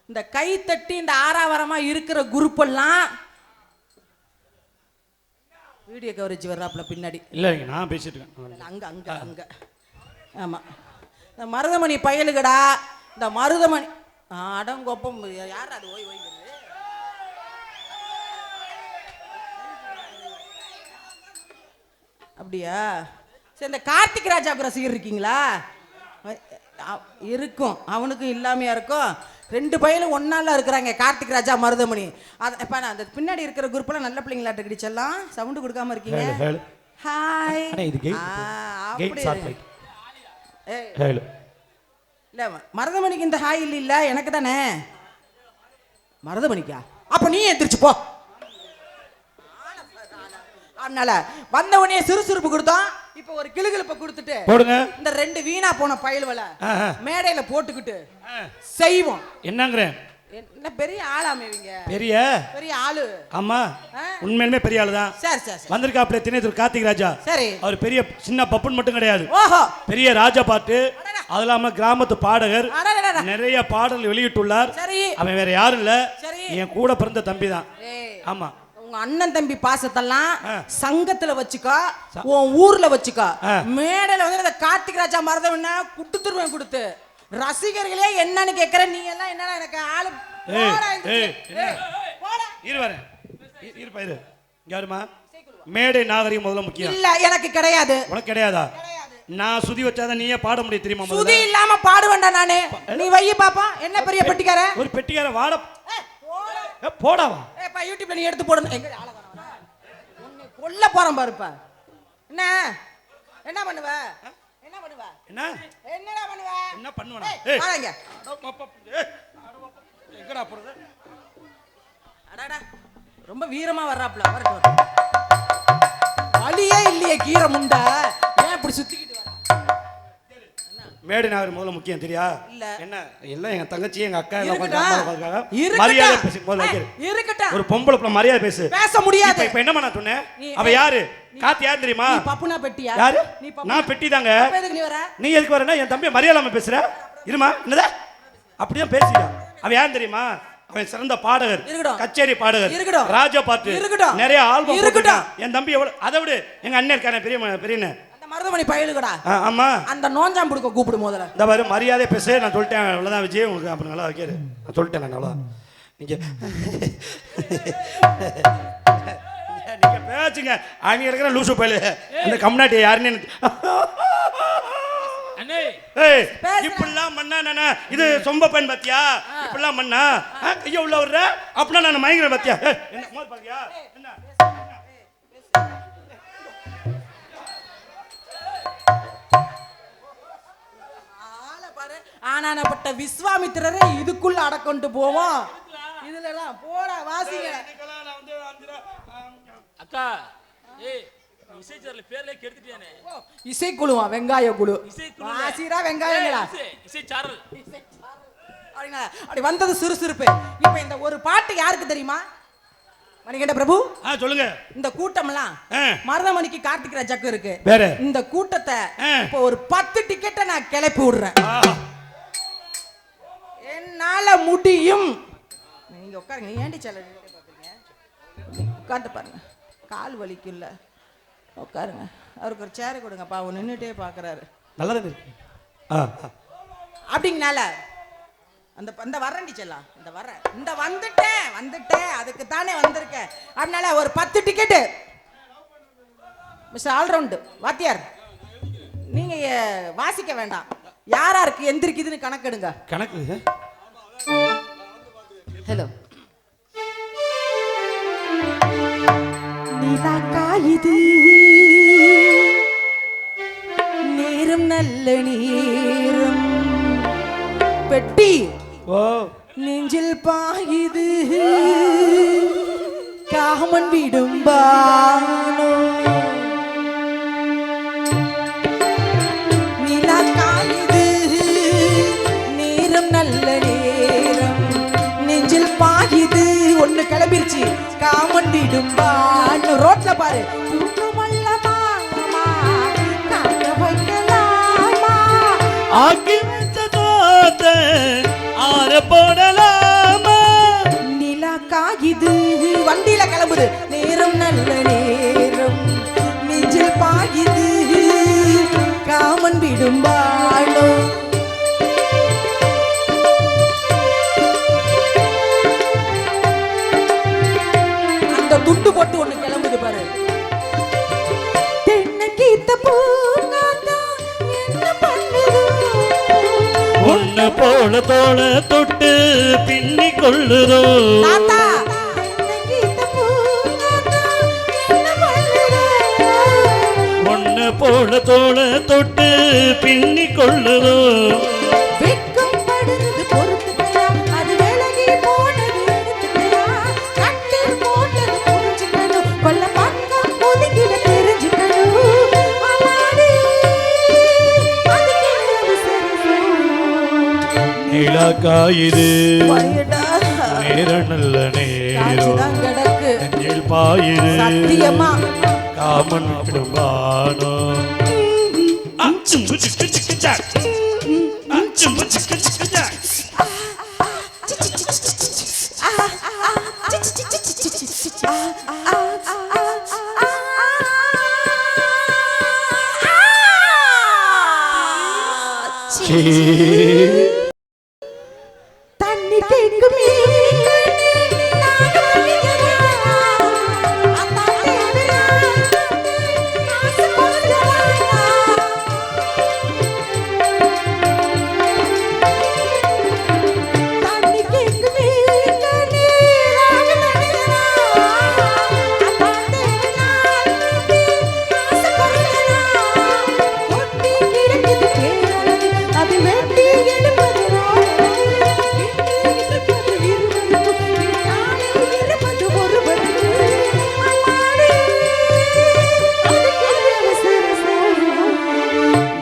இந்த கை தட்டி இந்த ஆறாவரமாக இருக்கிற குரூப்பெல்லாம் வீடியோ கவரேஜ் வர்றாப்புல பின்னாடி. இல்லைங்க, நான் பேசிட்டு இருக்கேன். அங்கே அங்கே அங்கே ஆமாம், இந்த மருதமணி பயலுகடா, இந்த மருதமணி அடங்கொப்பம் யார் அது? ஓய் ஓய்கிறது அப்படியா? சரி, இந்த கார்த்திக் ராஜாவுக்கு ரசிகர் இருக்கீங்களா? இருக்கும், அவனுக்கும் இல்லாமையா இருக்கும். 2 பையனும் ஒன்னால இருக்கிறாங்க, கார்த்திக் ராஜா மருதமணி. இப்போ நான் அந்த பின்னாடி இருக்கிற குரூப்லாம் நல்ல பிள்ளைங்களாட்ட கிடிச்செல்லாம் சவுண்டு கொடுக்காம இருக்கீங்க. ஹாய், இல்ல மருதமணிக்கு இந்த ஹாய் இல்ல எனக்கு தானே. மருதமணிக்கா? அப்ப நீ எந்திரிச்சு போ. அதனால வந்த உடனே சுறுசுறுப்பு கொடுத்தோம். இப்ப ஒரு கிளுகிளுப்ப கொடுத்துட்டு போடுங்க. இந்த 2 வீணா போன பயல்வல மேடையில போட்டுக்கிட்டு செய்வோம். என்னங்கறேன்? என்ன பெரிய ஆளாமேவீங்க? பெரிய பெரிய ஆளு. ஆமா, உண்மையிலே பெரிய ஆளு தான். சரி சரி, வந்திருக்காப்ல தினேந்திர கார்த்திக் ராஜா. சரி, அவர் பெரிய சின்ன பப்புன் மட்டும் கிடையாது. ஓஹோ, பெரிய ராஜா பாட்டு, அது இல்லாம கிராமத்து பாடகர், அடடடட. நிறைய பாடல் வெளியிட்டுள்ளார். சரி, அவன் வேற யாரும் இல்ல, சரி, என் கூட பிறந்த தம்பி தான். ஆமா, உங்க அண்ணன் தம்பி பாசத்தெல்லாம் சங்கத்துல வச்சுக்கோ, உன் ஊர்ல வச்சுக்கோ. மேடையில வந்து இந்த கார்த்திக் ராஜா மருதவன குடுத்துருவேன் கொடுத்து. ரசிகர்களே என்னன்னு கேக்குற, நீ எல்லாம் என்ன எனக்கு ஆளு யாருமா? மேடை நாகரிகம் முதல்ல முக்கியம் இல்ல, எனக்கு கிடையாது. உனக்கு கிடையாதா? நான் சுதி வச்சாதான் நீயே பாட முடியும் தெரியுமா? சுதி இல்லாம பாட வேண்டாம் நானு. நீ வைய பாப்பா, என்ன பெரிய பெட்டிக்கார? ஒரு பெட்டிக்கார வாட போடாவா? ஏப்பா யூடியூப்ல நீ எடுத்து போடணும். எங்க ஆள காணோம், உன்னை கொல்ல போறேன் பாருப்பா. என்ன என்ன பண்ணுவ? என்ன பண்ணுவ? என்ன என்னடா பண்ணுவ? என்ன பண்ணுவனா? வாங்க, எங்கடா போறது? அடடா, ரொம்ப வீரமா வர்றாப்ல. வரட்டும், வலியே இல்லையே கீரை முண்டை, ஏன் இப்படி சுத்திக்கிட்டு வர? மேடை நாகரிகம் முதல்ல முக்கியம் தெரியா? இல்ல, என்ன எல்லாம் எங்க தங்கச்சி எங்க அக்கா எல்லாம் இருக்கட்டும். மரியாதை பேசு. முதல்ல இருக்கட்டும், ஒரு பொம்பளை பிள்ளை மரியாதை பேசு. பேச முடியாது. இப்ப என்ன பண்ண சொன்னேன்? அவ யாரு? காத்து யாரு தெரியுமா? நீ பப்புனா பெட்டியா? யாரு? நீ நான் பெட்டி தாங்க. எதுக்கு நீ வர? நீ எதுக்கு வரனா? என் தம்பி மரியாதை பேசுற. இருமா, என்னதா அப்படியே பேசியா? அவ யாரு தெரியுமா? அவன் சிறந்த பாடகர், கச்சேரி பாடகர், ராஜா பாட்டு, நிறைய ஆல்பம் இருக்கட்டும். என் தம்பி எவ்வளவு, அதை விட எங்க அண்ணன் இருக்கானே பெரிய பெரியண்ண, அந்த மருதமணி பயலுகடா. ஆமா, அந்த நோஞ்சாம் புடுக்க கூப்பிடு முதல்ல. இந்த பாரு, மரியாதை பேசு. நான் சொல்லிட்டேன், அவ்வளவுதான் விஜய். உங்களுக்கு அப்படி நல்லா வைக்காரு. நான் சொல்லிட்டேன், நான் அவ்வளவுதான். நீங்க நீங்க பேசுங்க. அங்க இருக்கிற லூசு பயலு அந்த கம்னாட்டி யாருன்னு இப்படிலாம் பண்ணா இது சொம்ப பெண் பாத்தியா? இப்படிலாம் பண்ணா கைய உள்ள வர்ற அப்படின்னா நான் மயங்குறேன் பாத்தியா? ஆனானப்பட்ட விஸ்வாமித்திரரை இதுக்குள்ள அடக்கொண்டு போவோம். இதுல எல்லாம் போடா வாசிங்க. அக்கா, ஏய் இசைச்சர்ல பேர்ல கெடுத்துட்டியானே. இசைக்குழுவா? வெங்காய குழு. வாசிரா வெங்காயங்களா? இசைச்சாரல். அப்படிங்களா? அப்படி வந்தது சுறுசுறுப்பு. இப்ப இந்த ஒரு பாட்டு யாருக்கு தெரியுமா? மணிகண்ட பிரபு சொல்லுங்க. இந்த கூட்டம்லாம் மருதமணிக்கு கார்த்திக் ராஜாக்கு இருக்கு. வேற இந்த கூட்டத்தை இப்ப ஒரு 10 டிக்கெட்டை நான் கிளப்பி விடுறேன். என்னால முடியும். நீங்க உட்காருங்க. ஏண்டி செல்ல பாக்குறீங்க? உட்காந்து பாருங்க. கால் வலிக்கும்ல. உட்காருங்க. அவருக்கு ஒரு சேர் கொடுங்கப்பா. அவர் நின்றுட்டே பாக்குறாரு. நல்லதா இருக்கு. அப்படிங்கனால அந்த வரண்டி செல்லாம். இந்த வந்துட்டேன் அதுக்கு தானே வந்திருக்கேன். அதனால ஒரு 10 டிக்கெட்டு மிஸ்டர் ஆல்ரவுண்டு வாத்தியார், நீங்க வாசிக்க வேண்டாம். யாராருக்கு எந்திரிக்குதுன்னு கணக்கெடுங்க. கணக்கு. ஹலோ. நீதாக்கா இது நேரம் நல்ல நேரம் பெட்டி நெஞ்சில் பாயுது காமன் விடும் பானோ நீலா காயுது நேரம் நல்ல நேரம் நெஞ்சில் பாயுது ஒண்ணு கிளம்பிருச்சு காமன் விடும் பானோ. ரோட்ல பாரு. போடலாமா நிலா காயுது வண்டியில கிளம்புது நேரம் நல்ல நேரம் நெஞ்சில் பாயுது காமன் விடும் பாடோ. அந்த துண்டு போட்டு ஒண்ணு கிளம்புது பாரு. தென்னங்கீத்த பூங்காத்தா என்ன பண்ணுது? உன்னை போல தோள தொட்டு பின்னி கொள்ளுதோ. உன்னை போல தோள தொட்டு பின்னி கொள்ளுதோ. வெக்கம் படுறது பொறுத்துக்கலாம். அது விலகி போனது எடுத்துக்கலாம். கட்டில் போட்டது புரிஞ்சுக்கணும். கொல்ல பக்கம் ஒதுக்கிட தெரிஞ்சுக்கணும். நிலா காயுது நேரம் நல்ல நேரம் நெஞ்சில் பாயுது காமன் விடும்பானோ. தண்ணி கேட்கும்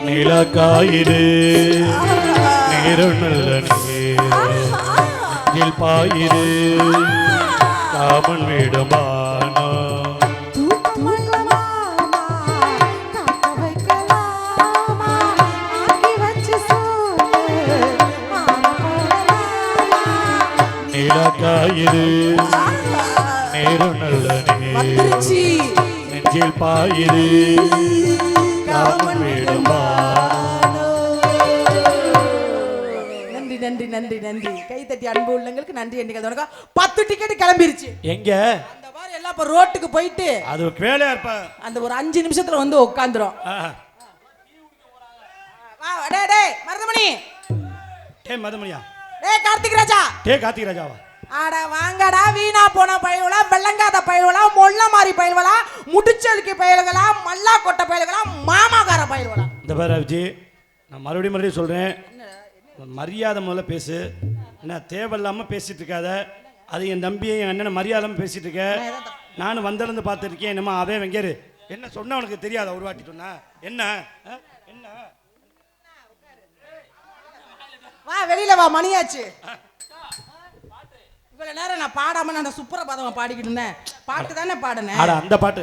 நிலா காயுது நேரம் நல்ல நேரம் பாயுது காமன் விடும்பானோ. நிலா காயுது நேரம் நல்ல நேரம் நெஞ்சில் பாயுது காமன் விடும்பானோ. நன்றி நன்றி நன்றி நன்றி. கைத்தட்டி அன்பு உள்ளங்களுக்கு நன்றி. எண்ணிக்கை 10 டிக்கெட் கிளம்பிருச்சு. எங்க அந்த மாதிரி எல்லாம் இப்ப ரோட்டுக்கு போயிட்டு அது வேலையா இருப்ப. அந்த ஒரு 5 நிமிஷத்துல வந்து உட்காந்துரும். மருதமணி. மருதமணியா? கார்த்திக் ராஜா. கார்த்திக் ராஜாவா? அட வாங்கடா வீணா போன பயவுளா, வெள்ளங்காத பயவுளா, மொள்ள மாறி பயல்வலா, முடிச்சலுக்கு பயல்களா, மல்லா கொட்ட பயல்களா, மாமாகார பயல்வலா. இந்த பாரு விஜய், நான் மறுபடியும் சொல்றேன், மரியாதை முதல்ல பேசு. என்ன தேவையில்லாமல் பேசிட்டு இருக்காத. அது என் தம்பியை என் அண்ணனை மரியாதை பேசிட்டு இருக்க. நானும் வந்திருந்து பார்த்துருக்கேன். என்னம்மா அவன் வெங்கேரு என்ன சொன்ன உனக்கு தெரியாத? ஒரு வாட்டி சொன்னா என்ன என்ன வா வெளியில வா, மணியாச்சு. இவ்வளவு நேரம் நான் பாடாம நான் சுப்ரபாதமா பாடிக்கிட்டு இருந்தேன். பாட்டு தானே பாடுனேன். அட அந்த பாட்டு.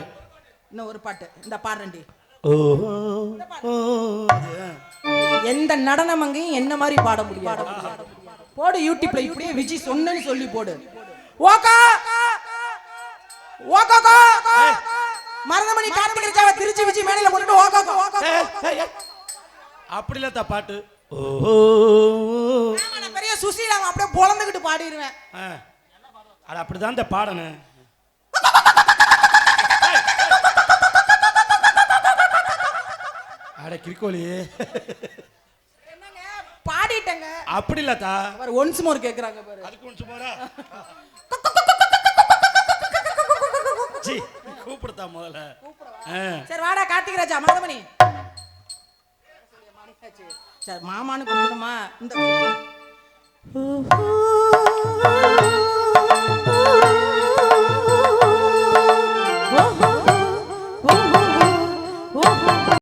இன்னும் ஒரு பாட்டு இந்த பாடுறேன்டி. ஓ எந்த நடனம் அங்கேயும் என்ன மாதிரி பாட முடியாது. போடு யூடியூப்ல இப்படியே விஜய் சொன்னேன்னு சொல்லி போடு. ஓகா ஓகா மருதமணி கார்த்திகை ராஜாவை திருச்சி விஜய் மேடையில போட்டுட்டு ஓகா. அப்படி இல்ல பாட்டு. ஓ நான் பெரிய சுசீலாவை அப்படியே பொளந்துக்கிட்டு பாடிடுவேன். அட அப்படிதான் இந்த பாடணும். அட கிரிக்கோலி என்னங்க பாடிட்டேங்க. அப்படி இல்லத்தா. பாரு ஒன்ஸ் மோர் கேக்குறாங்க பாரு. அதுக்கு ஒன்ஸ் மோரா? ஜி கூப்பிடுதா முதல்ல. சரி வாடா கார்த்திகை ராஜா மருதமணி. சரி மாமான்னு கூப்பிடுமா? இந்த